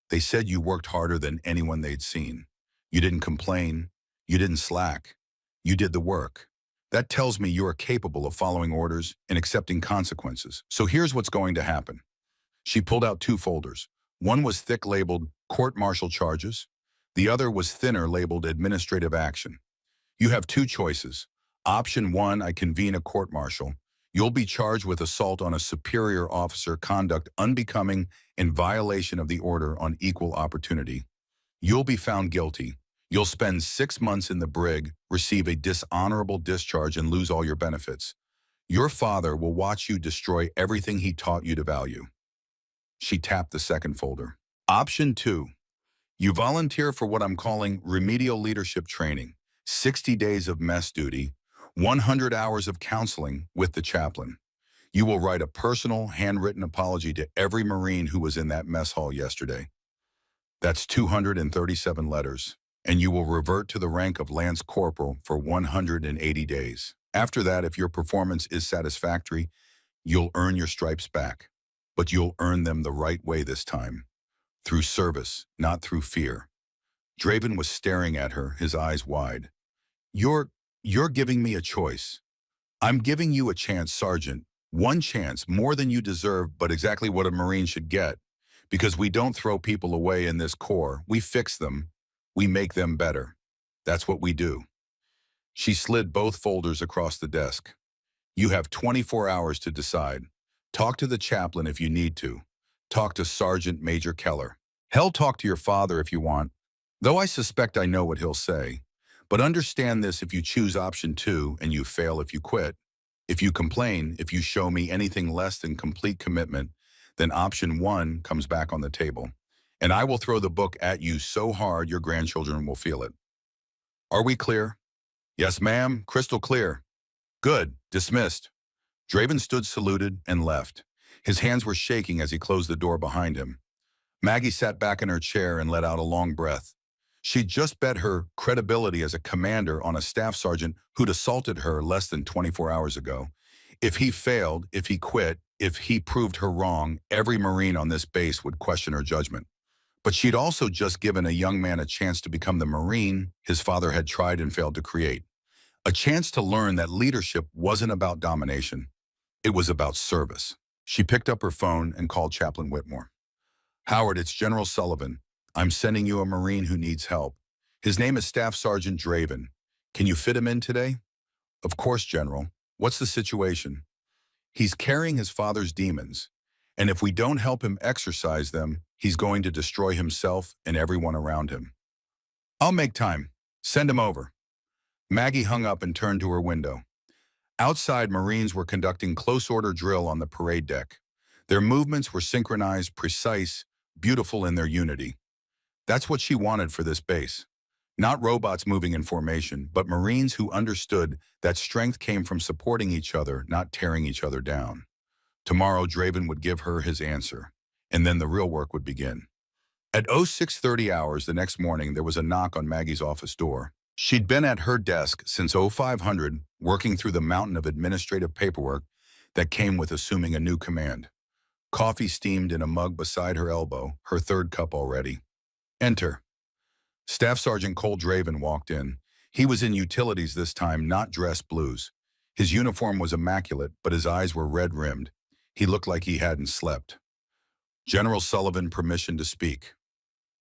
They said you worked harder than anyone they'd seen. You didn't complain. You didn't slack. You did the work. That tells me you are capable of following orders and accepting consequences. So here's what's going to happen. She pulled out 2 folders. One was thick labeled court-martial charges. The other was thinner, labeled administrative action. You have two choices. Option one, I convene a court-martial. You'll be charged with assault on a superior officer, conduct unbecoming, in violation of the order on equal opportunity. You'll be found guilty. You'll spend 6 months in the brig, receive a dishonorable discharge, and lose all your benefits. Your father will watch you destroy everything he taught you to value. She tapped the second folder. Option two, you volunteer for what I'm calling remedial leadership training, 60 days of mess duty, 100 hours of counseling with the chaplain. You will write a personal, handwritten apology to every Marine who was in that mess hall yesterday. That's 237 letters, and you will revert to the rank of Lance Corporal for 180 days. After that, if your performance is satisfactory, you'll earn your stripes back. But you'll earn them the right way this time, through service, not through fear. Draven was staring at her, his eyes wide. You're giving me a choice. I'm giving you a chance, Sergeant. One chance, more than you deserve, but exactly what a Marine should get. Because we don't throw people away in this Corps. We fix them. We make them better. That's what we do. She slid both folders across the desk. You have 24 hours to decide. Talk to the chaplain if you need to. Talk to Sergeant Major Keller. Hell, talk to your father if you want, though I suspect I know what he'll say. But understand this: if you choose option two and you fail, if you quit, if you complain, if you show me anything less than complete commitment, then option one comes back on the table. And I will throw the book at you so hard your grandchildren will feel it. Are we clear? Yes, ma'am. Crystal clear. Good. Dismissed. Draven stood, saluted, and left. His hands were shaking as he closed the door behind him. Maggie sat back in her chair and let out a long breath. She'd just bet her credibility as a commander on a staff sergeant who'd assaulted her less than 24 hours ago. If he failed, if he quit, if he proved her wrong, every Marine on this base would question her judgment. But she'd also just given a young man a chance to become the Marine his father had tried and failed to create. A chance to learn that leadership wasn't about domination. It was about service. She picked up her phone and called Chaplain Whitmore. Howard, it's General Sullivan. I'm sending you a Marine who needs help. His name is Staff Sergeant Draven. Can you fit him in today? Of course, General. What's the situation? He's carrying his father's demons, and if we don't help him exorcise them, he's going to destroy himself and everyone around him. I'll make time. Send him over. Maggie hung up and turned to her window. Outside, Marines were conducting close-order drill on the parade deck. Their movements were synchronized, precise, beautiful in their unity. That's what she wanted for this base. Not robots moving in formation, but Marines who understood that strength came from supporting each other, not tearing each other down. Tomorrow, Draven would give her his answer, and then the real work would begin. At 0630 hours the next morning, there was a knock on Maggie's office door. She'd been at her desk since 0500, working through the mountain of administrative paperwork that came with assuming a new command. Coffee steamed in a mug beside her elbow, her third cup already. Enter. Staff Sergeant Cole Draven walked in. He was in utilities this time, not dress blues. His uniform was immaculate, but his eyes were red-rimmed. He looked like he hadn't slept. General Sullivan, permission to speak.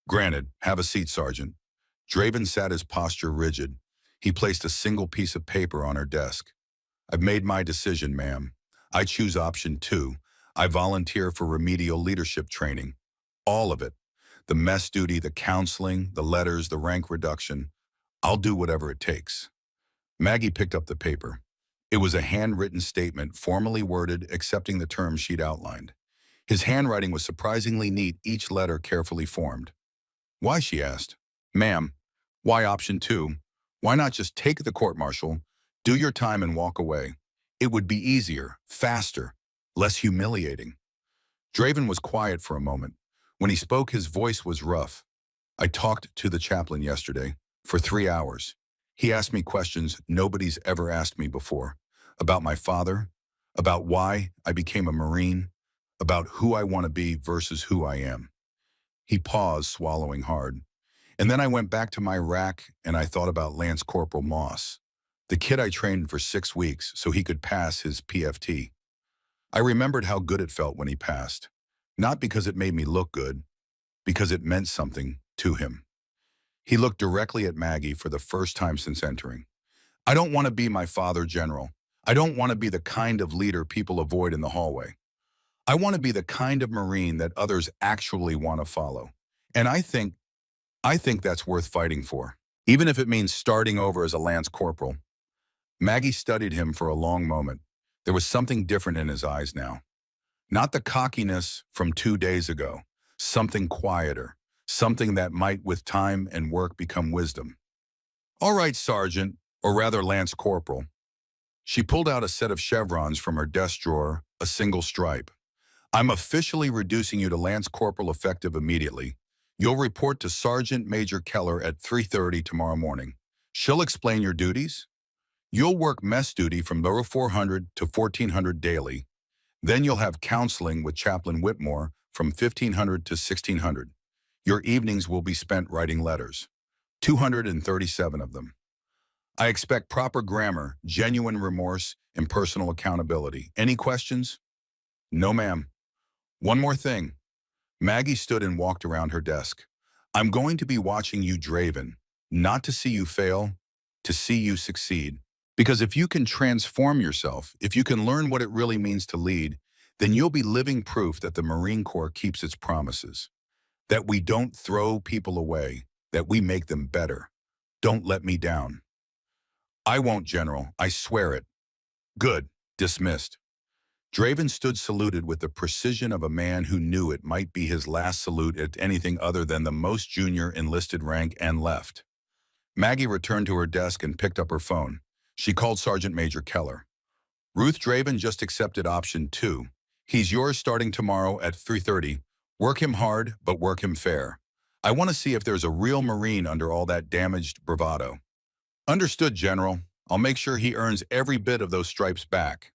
Granted. Have a seat, Sergeant. Draven sat, his posture rigid. He placed a single piece of paper on her desk. I've made my decision, ma'am. I choose option two. I volunteer for remedial leadership training. All of it. The mess duty, the counseling, the letters, the rank reduction. I'll do whatever it takes. Maggie picked up the paper. It was a handwritten statement, formally worded, accepting the terms she'd outlined. His handwriting was surprisingly neat, each letter carefully formed. Why, she asked. Ma'am, why option two? Why not just take the court-martial, do your time and walk away? It would be easier, faster, less humiliating. Draven was quiet for a moment. When he spoke, his voice was rough. I talked to the chaplain yesterday for 3 hours. He asked me questions nobody's ever asked me before. About my father, about why I became a Marine, about who I want to be versus who I am. He paused, swallowing hard. And then I went back to my rack and I thought about Lance Corporal Moss, the kid I trained for 6 weeks so he could pass his PFT. I remembered how good it felt when he passed. Not because it made me look good, because it meant something to him. He looked directly at Maggie for the first time since entering. I don't want to be my father, General. I don't want to be the kind of leader people avoid in the hallway. I want to be the kind of Marine that others actually want to follow. And I think that's worth fighting for. Even if it means starting over as a Lance Corporal. Maggie studied him for a long moment. There was something different in his eyes now. Not the cockiness from 2 days ago. Something quieter. Something that might, with time and work, become wisdom. All right, Sergeant, or rather Lance Corporal. She pulled out a set of chevrons from her desk drawer, a single stripe. I'm officially reducing you to Lance Corporal effective immediately. You'll report to Sergeant Major Keller at 3:30 tomorrow morning. She'll explain your duties. You'll work mess duty from 0400 to 1400 daily. Then you'll have counseling with Chaplain Whitmore from 1500 to 1600. Your evenings will be spent writing letters. 237 of them. I expect proper grammar, genuine remorse, and personal accountability. Any questions? No, ma'am. One more thing. Maggie stood and walked around her desk. I'm going to be watching you, Draven, not to see you fail, to see you succeed. Because if you can transform yourself, if you can learn what it really means to lead, then you'll be living proof that the Marine Corps keeps its promises. That we don't throw people away, that we make them better. Don't let me down. I won't, General. I swear it. Good. Dismissed. Draven stood saluted with the precision of a man who knew it might be his last salute at anything other than the most junior enlisted rank, and left. Maggie returned to her desk and picked up her phone. She called Sergeant Major Keller. Ruth, Draven just accepted option 2. He's yours starting tomorrow at 3:30. Work him hard, but work him fair. I want to see if there's a real Marine under all that damaged bravado. Understood, General. I'll make sure he earns every bit of those stripes back.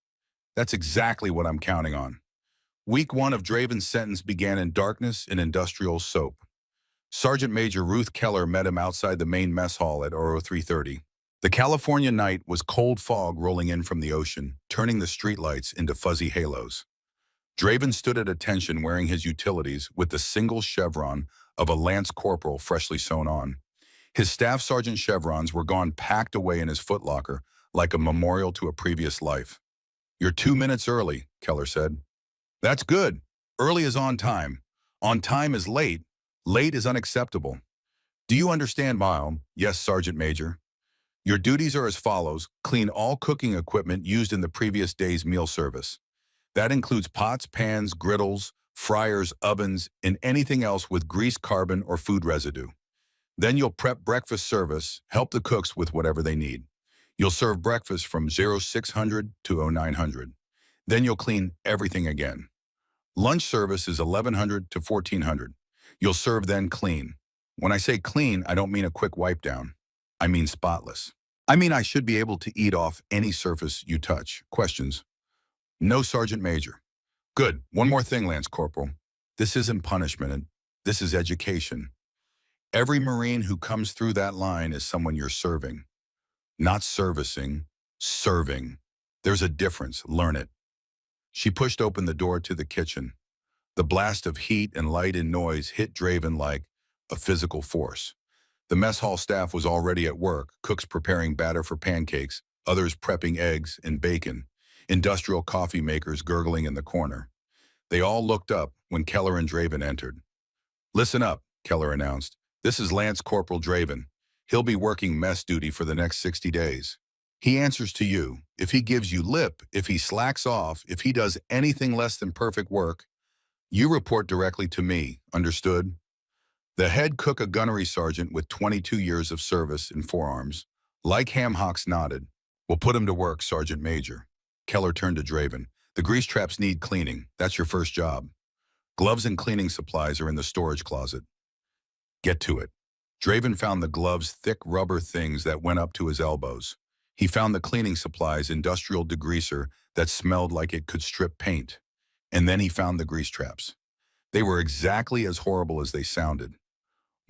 That's exactly what I'm counting on. Week 1 of Draven's sentence began in darkness and industrial soap. Sergeant Major Ruth Keller met him outside the main mess hall at 03:30. The California night was cold fog rolling in from the ocean, turning the streetlights into fuzzy halos. Draven stood at attention wearing his utilities with the single chevron of a Lance Corporal freshly sewn on. His staff sergeant chevrons were gone packed away in his footlocker like a memorial to a previous life. You're 2 minutes early, Keller said. That's good. Early is on time. On time is late. Late is unacceptable. Do you understand, Mile? Yes, Sergeant Major. Your duties are as follows. Clean all cooking equipment used in the previous day's meal service. That includes pots, pans, griddles, fryers, ovens, and anything else with grease, carbon, or food residue. Then you'll prep breakfast service, help the cooks with whatever they need. You'll serve breakfast from 0600 to 0900. Then you'll clean everything again. Lunch service is 1100 to 1400. You'll serve then clean. When I say clean, I don't mean a quick wipe down. I mean spotless. I mean I should be able to eat off any surface you touch. Questions? No, Sergeant Major. Good. One more thing, Lance Corporal. This isn't punishment. This is education. Every Marine who comes through that line is someone you're serving. Not servicing, serving. There's a difference. Learn it. She pushed open the door to the kitchen. The blast of heat and light and noise hit Draven like a physical force. The mess hall staff was already at work, cooks preparing batter for pancakes, others prepping eggs and bacon, industrial coffee makers gurgling in the corner. They all looked up when Keller and Draven entered. Listen up, Keller announced. This is Lance Corporal Draven. He'll be working mess duty for the next 60 days. He answers to you. If he gives you lip, if he slacks off, if he does anything less than perfect work, you report directly to me, understood? The head cook, a gunnery sergeant with 22 years of service in forearms, like ham hocks, nodded. We'll put him to work, Sergeant Major. Keller turned to Draven. The grease traps need cleaning. That's your first job. Gloves and cleaning supplies are in the storage closet. Get to it. Draven found the gloves, thick rubber things that went up to his elbows. He found the cleaning supplies, industrial degreaser that smelled like it could strip paint. And then he found the grease traps. They were exactly as horrible as they sounded.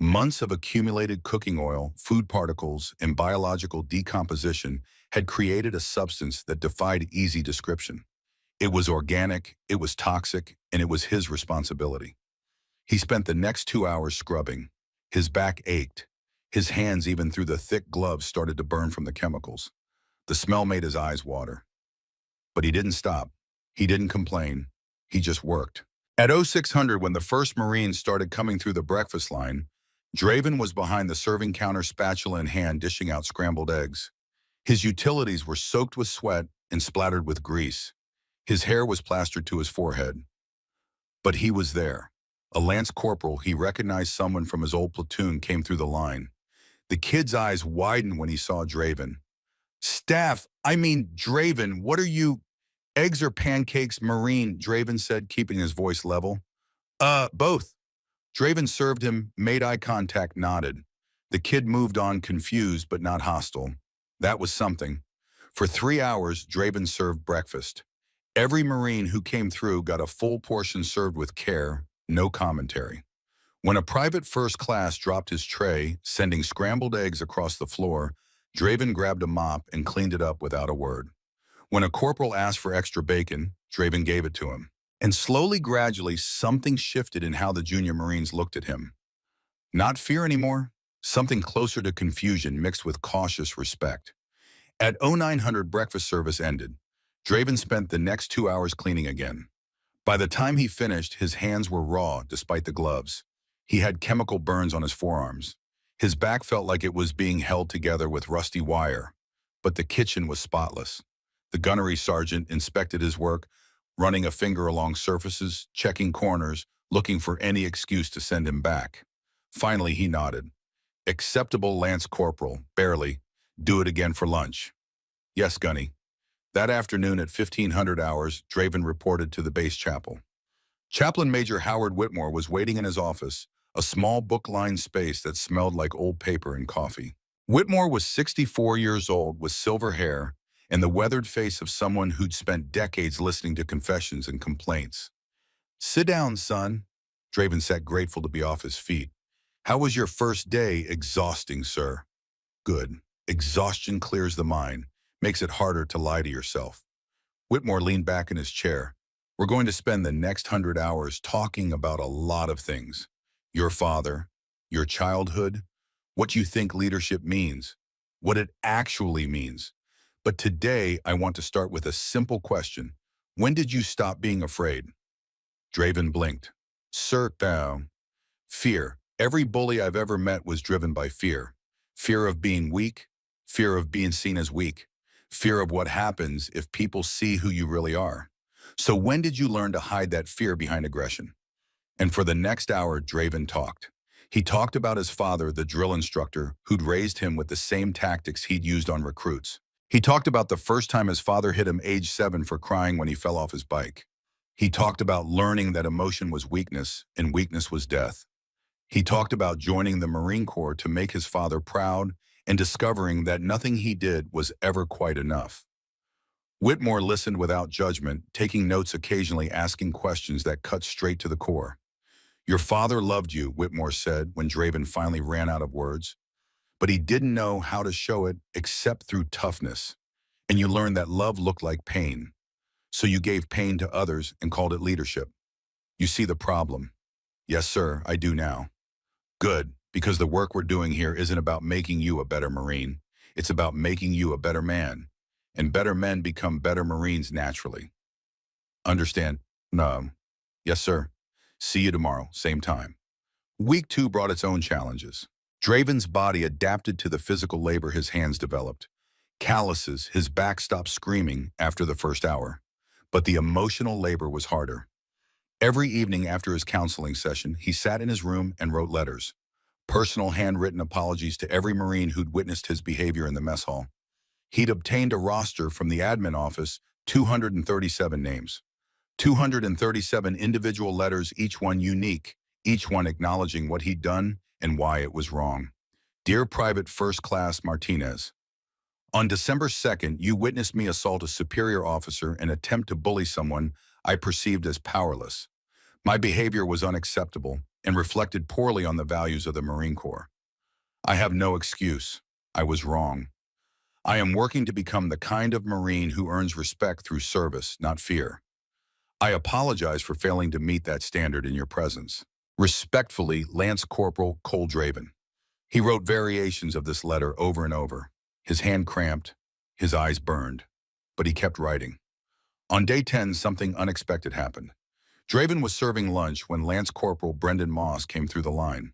Months of accumulated cooking oil, food particles, and biological decomposition had created a substance that defied easy description. It was organic, it was toxic, and it was his responsibility. He spent the next 2 hours scrubbing. His back ached. His hands, even through the thick gloves, started to burn from the chemicals. The smell made his eyes water. But he didn't stop. He didn't complain. He just worked. At 0600, when the first Marines started coming through the breakfast line, Draven was behind the serving counter, spatula in hand, dishing out scrambled eggs. His utilities were soaked with sweat and splattered with grease. His hair was plastered to his forehead. But he was there. A lance corporal, he recognized someone from his old platoon, came through the line. The kid's eyes widened when he saw Draven. "Staff, I mean, Draven, what are you—" "Eggs or pancakes, Marine," Draven said, keeping his voice level. Both." Draven served him, made eye contact, nodded. The kid moved on, confused but not hostile. That was something. For 3 hours, Draven served breakfast. Every Marine who came through got a full portion, served with care, no commentary. When a private first class dropped his tray, sending scrambled eggs across the floor, Draven grabbed a mop and cleaned it up without a word. When a corporal asked for extra bacon, Draven gave it to him. And slowly, gradually, something shifted in how the junior Marines looked at him. Not fear anymore, something closer to confusion mixed with cautious respect. At 0900, breakfast service ended. Draven spent the next 2 hours cleaning again. By the time he finished, his hands were raw despite the gloves. He had chemical burns on his forearms. His back felt like it was being held together with rusty wire. But the kitchen was spotless. The gunnery sergeant inspected his work, running a finger along surfaces, checking corners, looking for any excuse to send him back. Finally, he nodded. "Acceptable, Lance Corporal, barely. Do it again for lunch." "Yes, Gunny." That afternoon at 1500 hours, Draven reported to the base chapel. Chaplain Major Howard Whitmore was waiting in his office, a small book-lined space that smelled like old paper and coffee. Whitmore was 64 years old, with silver hair and the weathered face of someone who'd spent decades listening to confessions and complaints. "Sit down, son." Draven sat, grateful to be off his feet. "How was your first day?" "Exhausting, sir." "Good. Exhaustion clears the mind, makes it harder to lie to yourself." Whitmore leaned back in his chair. "We're going to spend the next 100 hours talking about a lot of things. Your father, your childhood, what you think leadership means, what it actually means. But today, I want to start with a simple question. When did you stop being afraid?" Draven blinked. "Sir, fear. Every bully I've ever met was driven by fear. Fear of being weak, fear of being seen as weak, fear of what happens if people see who you really are. So when did you learn to hide that fear behind aggression?" And for the next hour, Draven talked. He talked about his father, the drill instructor, who'd raised him with the same tactics he'd used on recruits. He talked about the first time his father hit him age 7 for crying when he fell off his bike. He talked about learning that emotion was weakness and weakness was death. He talked about joining the Marine Corps to make his father proud and discovering that nothing he did was ever quite enough. Whitmore listened without judgment, taking notes, occasionally asking questions that cut straight to the core. "Your father loved you," Whitmore said when Draven finally ran out of words. "But he didn't know how to show it except through toughness. And you learned that love looked like pain. So you gave pain to others and called it leadership. You see the problem?" "Yes, sir, I do now." "Good, because the work we're doing here isn't about making you a better Marine. It's about making you a better man. And better men become better Marines naturally." "Understand?" "No." "Yes, sir. See you tomorrow, same time." Week 2 brought its own challenges. Draven's body adapted to the physical labor his hands developed. Calluses, his back stopped screaming after the first hour. But the emotional labor was harder. Every evening after his counseling session, he sat in his room and wrote letters. Personal handwritten apologies to every Marine who'd witnessed his behavior in the mess hall. He'd obtained a roster from the admin office, 237 names. 237 individual letters, each one unique, each one acknowledging what he'd done and why it was wrong. "Dear Private First Class Martinez, on December 2nd, you witnessed me assault a superior officer and attempt to bully someone I perceived as powerless. My behavior was unacceptable and reflected poorly on the values of the Marine Corps. I have no excuse. I was wrong. I am working to become the kind of Marine who earns respect through service, not fear. I apologize for failing to meet that standard in your presence. Respectfully, Lance Corporal Cole Draven." He wrote variations of this letter over and over. His hand cramped, his eyes burned, but he kept writing. On day 10, something unexpected happened. Draven was serving lunch when Lance Corporal Brendan Moss came through the line.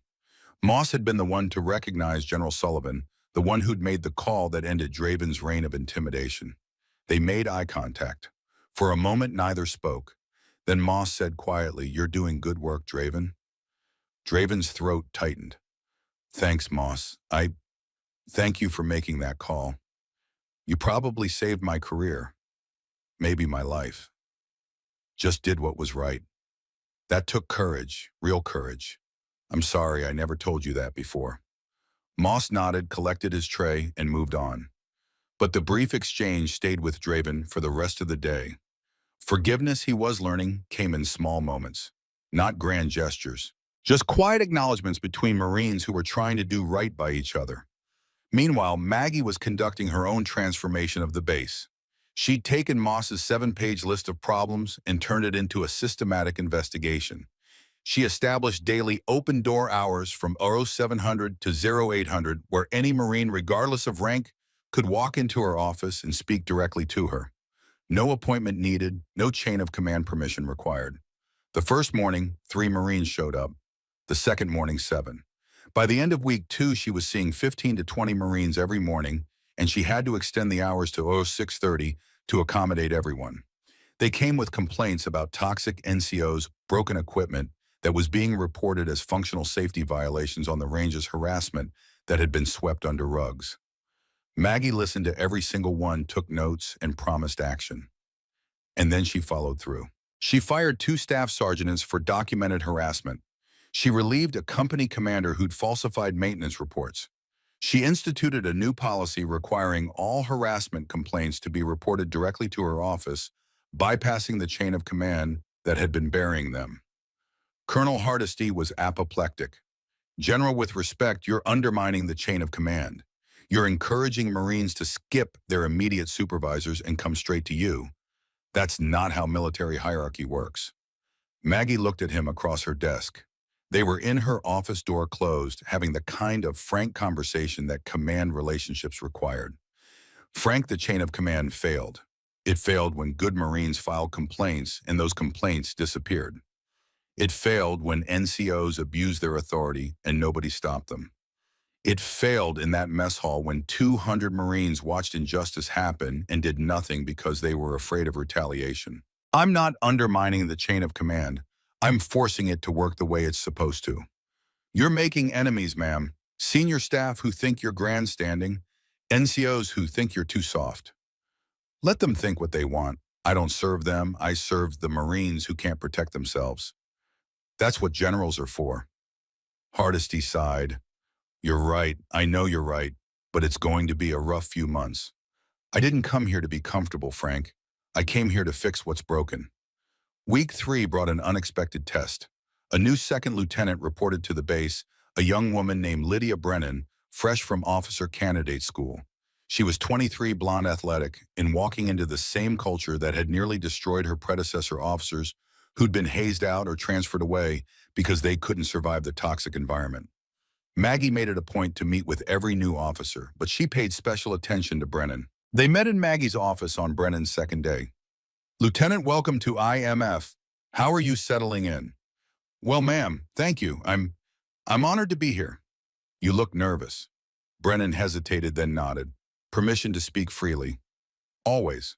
Moss had been the one to recognize General Sullivan, the one who'd made the call that ended Draven's reign of intimidation. They made eye contact. For a moment, neither spoke. Then Moss said quietly, "You're doing good work, Draven." Draven's throat tightened. "Thanks, Moss. Thank you for making that call. You probably saved my career. Maybe my life. Just did what was right. That took courage, real courage. I'm sorry I never told you that before." Moss nodded, collected his tray, and moved on. But the brief exchange stayed with Draven for the rest of the day. Forgiveness, he was learning, came in small moments, not grand gestures. Just quiet acknowledgments between Marines who were trying to do right by each other. Meanwhile, Maggie was conducting her own transformation of the base. She'd taken Moss's 7-page list of problems and turned it into a systematic investigation. She established daily open-door hours from 0700 to 0800 where any Marine, regardless of rank, could walk into her office and speak directly to her. No appointment needed, no chain of command permission required. The first morning, 3 Marines showed up. The second morning, 7. By the end of week 2, she was seeing 15 to 20 Marines every morning, and she had to extend the hours to 0630 to accommodate everyone. They came with complaints about toxic NCOs, broken equipment that was being reported as functional safety violations on the range's harassment that had been swept under rugs. Maggie listened to every single one, took notes, and promised action. And then she followed through. She fired 2 staff sergeants for documented harassment. She relieved a company commander who'd falsified maintenance reports. She instituted a new policy requiring all harassment complaints to be reported directly to her office, bypassing the chain of command that had been burying them. Colonel Hardesty was apoplectic. "General, with respect, you're undermining the chain of command. You're encouraging Marines to skip their immediate supervisors and come straight to you. That's not how military hierarchy works." Maggie looked at him across her desk. They were in her office, door closed, having the kind of frank conversation that command relationships required. Frank, the chain of command failed. It failed when good Marines filed complaints and those complaints disappeared. It failed when NCOs abused their authority and nobody stopped them. It failed in that mess hall when 200 Marines watched injustice happen and did nothing because they were afraid of retaliation. I'm not undermining the chain of command. I'm forcing it to work the way it's supposed to. You're making enemies, ma'am. Senior staff who think you're grandstanding, NCOs who think you're too soft. Let them think what they want. I don't serve them. I serve the Marines who can't protect themselves. That's what generals are for. Hardesty sighed. "You're right. I know you're right. But it's going to be a rough few months. I didn't come here to be comfortable, Frank. I came here to fix what's broken." Week 3 brought an unexpected test. A new second lieutenant reported to the base, a young woman named Lydia Brennan, fresh from officer candidate school. She was 23, blonde, athletic, and walking into the same culture that had nearly destroyed her predecessor officers who'd been hazed out or transferred away because they couldn't survive the toxic environment. Maggie made it a point to meet with every new officer, but she paid special attention to Brennan. They met in Maggie's office on Brennan's second day. "Lieutenant, welcome to IMF. How are you settling in?" "Well, ma'am, thank you. I'm honored to be here." "You look nervous." Brennan hesitated, then nodded. "Permission to speak freely." "Always."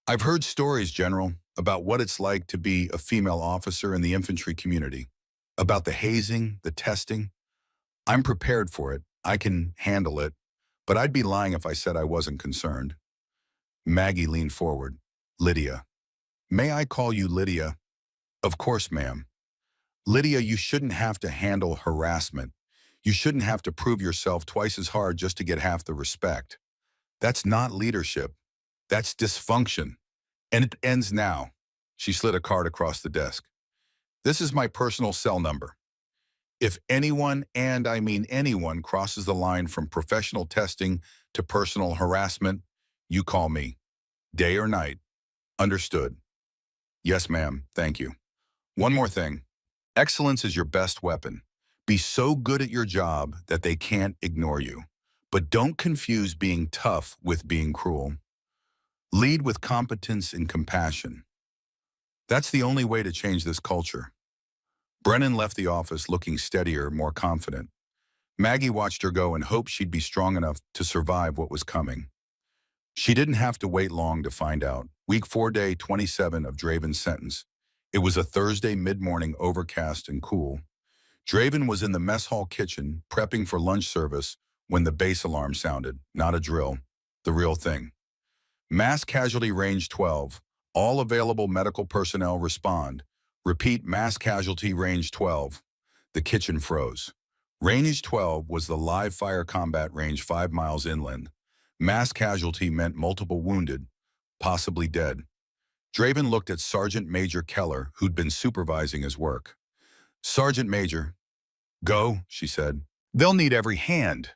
"I've heard stories, General, about what it's like to be a female officer in the infantry community, about the hazing, the testing. I'm prepared for it. I can handle it, but I'd be lying if I said I wasn't concerned." Maggie leaned forward. "Lydia. May I call you Lydia?" "Of course, ma'am." "Lydia, you shouldn't have to handle harassment. You shouldn't have to prove yourself twice as hard just to get half the respect. That's not leadership. That's dysfunction. And it ends now." She slid a card across the desk. "This is my personal cell number. If anyone, and I mean anyone, crosses the line from professional testing to personal harassment, you call me. Day or night. Understood?" "Yes, ma'am. Thank you." "One more thing. Excellence is your best weapon. Be so good at your job that they can't ignore you. But don't confuse being tough with being cruel. Lead with competence and compassion. That's the only way to change this culture. Brennan left the office looking steadier, more confident. Maggie watched her go and hoped she'd be strong enough to survive what was coming. She didn't have to wait long to find out. Week 4, day 27 of Draven's sentence. It was a Thursday mid-morning, overcast and cool. Draven was in the mess hall kitchen, prepping for lunch service, when the base alarm sounded. Not a drill, the real thing. Mass casualty range 12. All available medical personnel respond. Repeat, mass casualty range 12. The kitchen froze. Range 12 was the live fire combat range 5 miles inland. Mass casualty meant multiple wounded, possibly dead. Draven looked at Sergeant Major Keller, who'd been supervising his work. "Sergeant Major, go," she said. "They'll need every hand."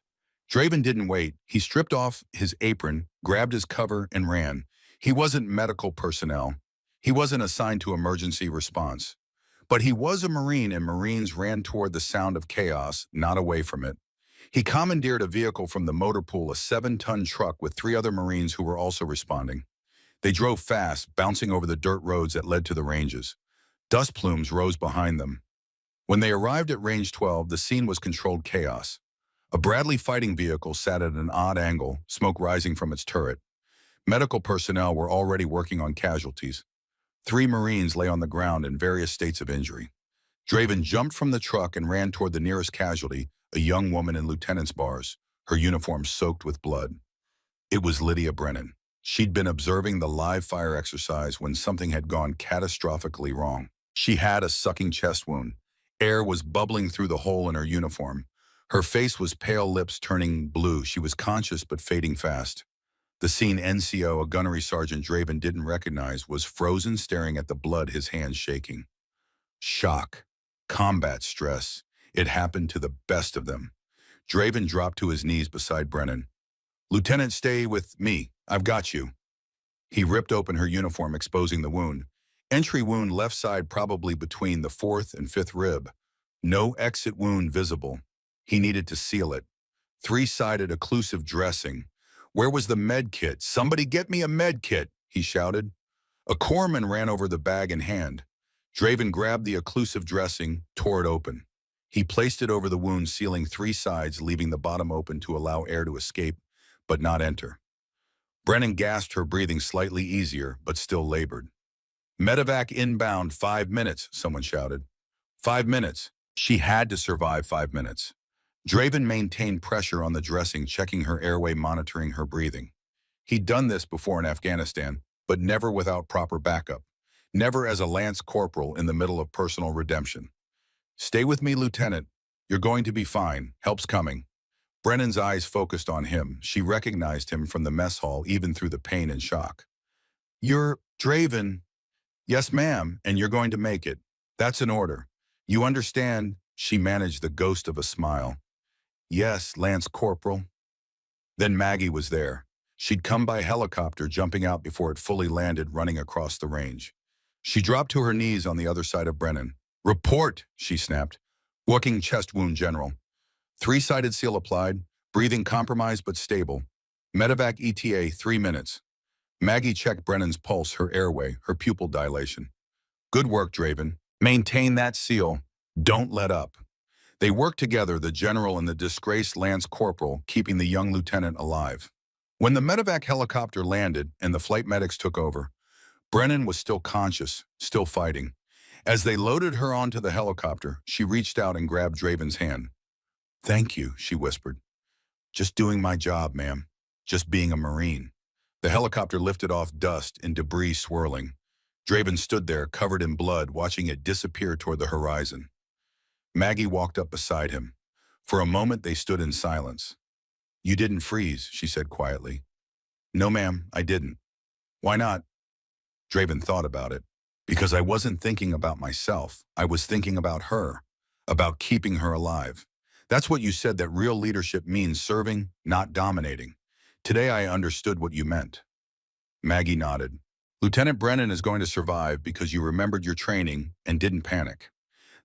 Draven didn't wait. He stripped off his apron, grabbed his cover, and ran. He wasn't medical personnel. He wasn't assigned to emergency response. But he was a Marine, and Marines ran toward the sound of chaos, not away from it. He commandeered a vehicle from the motor pool, a 7-ton truck with 3 other Marines who were also responding. They drove fast, bouncing over the dirt roads that led to the ranges. Dust plumes rose behind them. When they arrived at Range 12, the scene was controlled chaos. A Bradley fighting vehicle sat at an odd angle, smoke rising from its turret. Medical personnel were already working on casualties. 3 Marines lay on the ground in various states of injury. Draven jumped from the truck and ran toward the nearest casualty, a young woman in lieutenant's bars, her uniform soaked with blood. It was Lydia Brennan. She'd been observing the live fire exercise when something had gone catastrophically wrong. She had a sucking chest wound. Air was bubbling through the hole in her uniform. Her face was pale, lips turning blue. She was conscious but fading fast. The scene NCO, a gunnery sergeant Draven didn't recognize, was frozen, staring at the blood, his hands shaking. Shock. Combat stress. It happened to the best of them. Draven dropped to his knees beside Brennan. "Lieutenant, stay with me. I've got you." He ripped open her uniform, exposing the wound. Entry wound, left side, probably between the 4th and 5th rib. No exit wound visible. He needed to seal it. 3-sided occlusive dressing. Where was the med kit? "Somebody get me a med kit," he shouted. A corpsman ran over the bag in hand. Draven grabbed the occlusive dressing, tore it open. He placed it over the wound, sealing 3 sides, leaving the bottom open to allow air to escape, but not enter. Brennan gasped, her breathing slightly easier, but still labored. "Medevac inbound, 5 minutes," someone shouted. 5 minutes. She had to survive 5 minutes. Draven maintained pressure on the dressing, checking her airway, monitoring her breathing. He'd done this before in Afghanistan, but never without proper backup. Never as a lance corporal in the middle of personal redemption. "Stay with me, Lieutenant. You're going to be fine. Help's coming." Brennan's eyes focused on him. She recognized him from the mess hall, even through the pain and shock. "You're Draven." "Yes, ma'am, and you're going to make it. That's an order. You understand?" She managed the ghost of a smile. "Yes, Lance Corporal." Then Maggie was there. She'd come by helicopter, jumping out before it fully landed, running across the range. She dropped to her knees on the other side of Brennan. "Report," she snapped. "Working chest wound, General. 3-sided seal applied, breathing compromised but stable. Medevac ETA 3 minutes. Maggie checked Brennan's pulse, her airway, her pupil dilation. "Good work, Draven. Maintain that seal. Don't let up." They worked together, the general and the disgraced Lance Corporal, keeping the young lieutenant alive. When the medevac helicopter landed and the flight medics took over, Brennan was still conscious, still fighting. As they loaded her onto the helicopter, she reached out and grabbed Draven's hand. "Thank you," she whispered. "Just doing my job, ma'am. Just being a Marine." The helicopter lifted off, dust and debris swirling. Draven stood there, covered in blood, watching it disappear toward the horizon. Maggie walked up beside him. For a moment, they stood in silence. "You didn't freeze," she said quietly. "No, ma'am, I didn't." "Why not?" Draven thought about it. "Because I wasn't thinking about myself. I was thinking about her, about keeping her alive. That's what you said, that real leadership means serving, not dominating. Today I understood what you meant." Maggie nodded. "Lieutenant Brennan is going to survive because you remembered your training and didn't panic.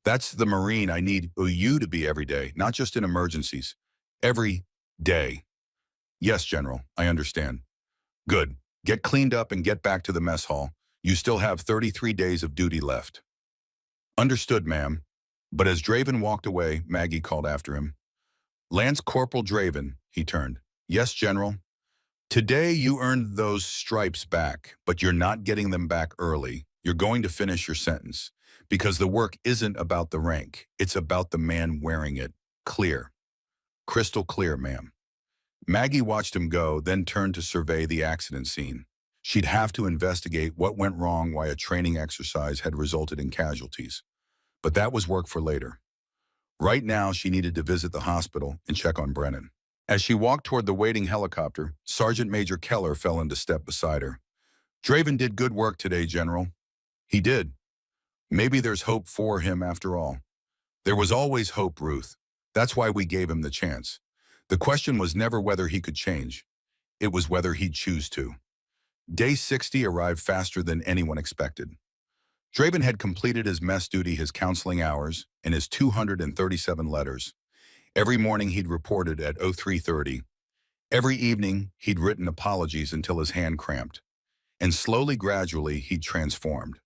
That's the Marine I need you to be every day, not just in emergencies. Every day. Yes, General, I understand. Good. Get cleaned up and get back to the mess hall. You still have 33 days of duty left. Understood, ma'am. But as Draven walked away, Maggie called after him. Lance Corporal Draven, he turned. Yes, General. Today you earned those stripes back, but you're not getting them back early. You're going to finish your sentence. Because the work isn't about the rank. It's about the man wearing it. Clear. Crystal clear, ma'am. Maggie watched him go, then turned to survey the accident scene. She'd have to investigate what went wrong, why a training exercise had resulted in casualties. But that was work for later. Right now, she needed to visit the hospital and check on Brennan. As she walked toward the waiting helicopter, Sergeant Major Keller fell into step beside her. Draven did good work today, General. He did. Maybe there's hope for him after all. There was always hope, Ruth. That's why we gave him the chance. The question was never whether he could change. It was whether he'd choose to. Day 60 arrived faster than anyone expected. Draven had completed his mess duty, his counseling hours, and his 237 letters. Every morning he'd reported at 03:30. Every evening he'd written apologies until his hand cramped. And slowly, gradually, he'd transformed.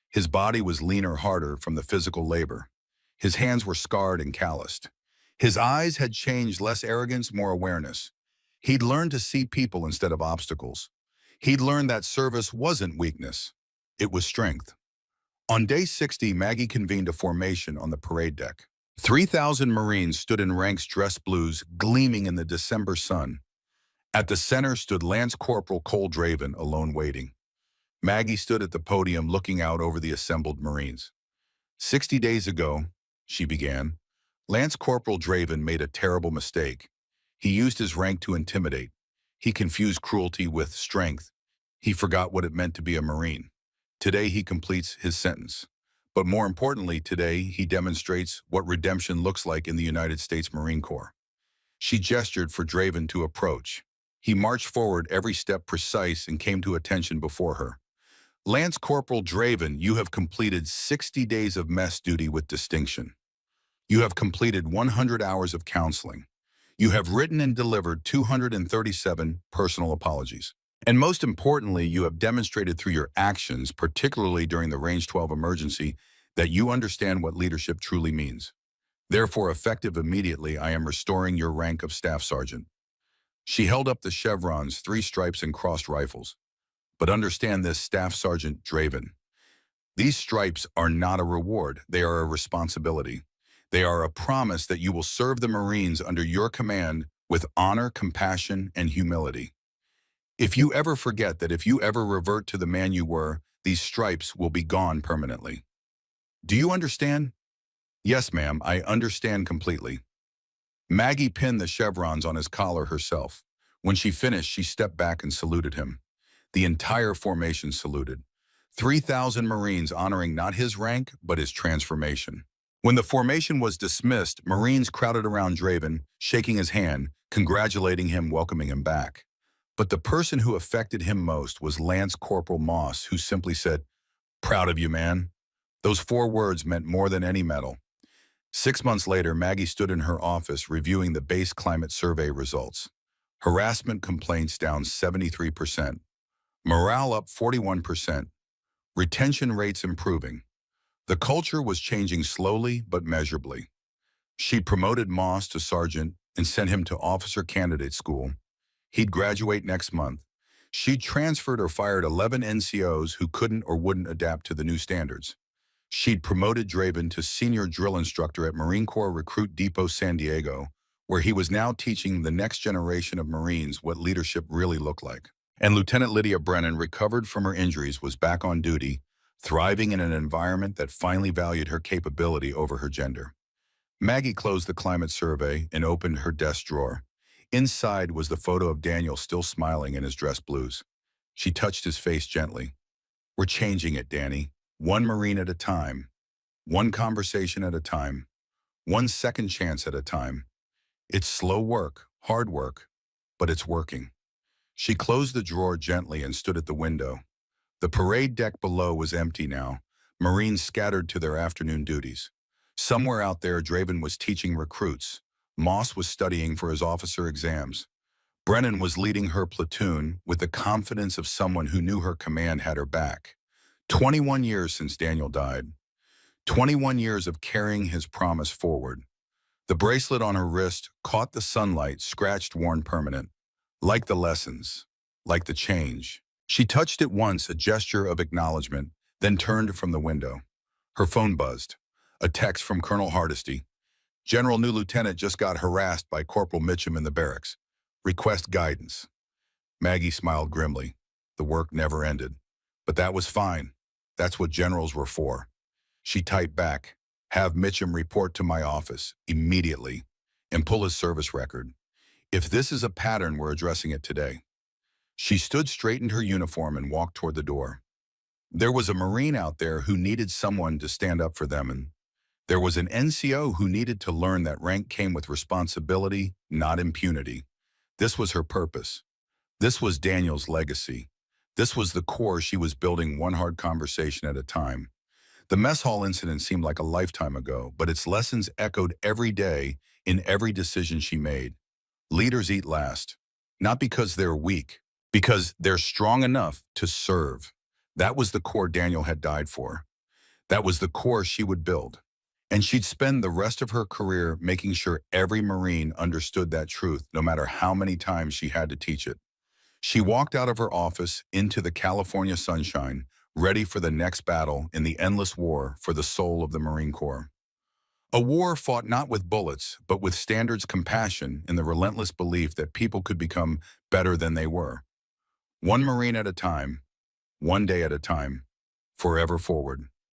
His body was leaner, harder from the physical labor. His hands were scarred and calloused. His eyes had changed, less arrogance, more awareness. He'd learned to see people instead of obstacles. He'd learned that service wasn't weakness. It was strength. On day 60, Maggie convened a formation on the parade deck. 3,000 Marines stood in ranks dressed blues, gleaming in the December sun. At the center stood Lance Corporal Cole Draven, alone waiting. Maggie stood at the podium looking out over the assembled Marines. 60 days ago, she began, Lance Corporal Draven made a terrible mistake. He used his rank to intimidate. He confused cruelty with strength. He forgot what it meant to be a Marine. Today he completes his sentence. But more importantly, today he demonstrates what redemption looks like in the United States Marine Corps. She gestured for Draven to approach. He marched forward, every step precise, and came to attention before her. Lance Corporal Draven, you have completed 60 days of mess duty with distinction. You have completed 100 hours of counseling. You have written and delivered 237 personal apologies. And most importantly, you have demonstrated through your actions, particularly during the Range 12 emergency, that you understand what leadership truly means. Therefore, effective immediately, I am restoring your rank of Staff Sergeant. She held up the chevrons, 3 stripes, and crossed rifles. But understand this, Staff Sergeant Draven. These stripes are not a reward. They are a responsibility. They are a promise that you will serve the Marines under your command with honor, compassion, and humility. If you ever forget that, if you ever revert to the man you were, these stripes will be gone permanently. Do you understand? Yes, ma'am, I understand completely. Maggie pinned the chevrons on his collar herself. When she finished, she stepped back and saluted him. The entire formation saluted. 3,000 Marines honoring not his rank, but his transformation. When the formation was dismissed, Marines crowded around Draven, shaking his hand, congratulating him, welcoming him back. But the person who affected him most was Lance Corporal Moss, who simply said, "Proud of you, man." Those 4 words meant more than any medal. 6 months later, Maggie stood in her office reviewing the base climate survey results. Harassment complaints down 73%. Morale up 41%. Retention rates improving. The culture was changing slowly but measurably. She promoted Moss to sergeant and sent him to officer candidate school. He'd graduate next month. She transferred or fired 11 NCOs who couldn't or wouldn't adapt to the new standards. She'd promoted Draven to senior drill instructor at Marine Corps Recruit Depot San Diego, where he was now teaching the next generation of Marines what leadership really looked like. And Lieutenant Lydia Brennan, recovered from her injuries, was back on duty, thriving in an environment that finally valued her capability over her gender. Maggie closed the climate survey and opened her desk drawer. Inside was the photo of Daniel, still smiling in his dress blues. She touched his face gently. "We're changing it, Danny. One Marine at a time. One conversation at a time. One second chance at a time. It's slow work, hard work, but it's working." She closed the drawer gently and stood at the window. The parade deck below was empty now, Marines scattered to their afternoon duties. Somewhere out there, Draven was teaching recruits. Moss was studying for his officer exams. Brennan was leading her platoon with the confidence of someone who knew her command had her back. 21 years since Daniel died. 21 years of carrying his promise forward. The bracelet on her wrist caught the sunlight, scratched, worn permanent. Like the lessons, like the change. She touched it once, a gesture of acknowledgement, then turned from the window. Her phone buzzed. A text from Colonel Hardesty. General New Lieutenant just got harassed by Corporal Mitchum in the barracks. Request guidance. Maggie smiled grimly. The work never ended. But that was fine. That's what generals were for. She typed back, have Mitchum report to my office immediately and pull his service record. If this is a pattern, we're addressing it today. She stood, straightened her uniform, and walked toward the door. There was a Marine out there who needed someone to stand up for them, and there was an NCO who needed to learn that rank came with responsibility, not impunity. This was her purpose. This was Daniel's legacy. This was the core she was building, one hard conversation at a time. The mess hall incident seemed like a lifetime ago, but its lessons echoed every day in every decision she made. Leaders eat last, not because they're weak, because they're strong enough to serve. That was the core Daniel had died for. That was the core she would build. And she'd spend the rest of her career making sure every Marine understood that truth, no matter how many times she had to teach it. She walked out of her office into the California sunshine, ready for the next battle in the endless war for the soul of the Marine Corps. A war fought not with bullets, but with standards, compassion, and the relentless belief that people could become better than they were. One Marine at a time, one day at a time, forever forward.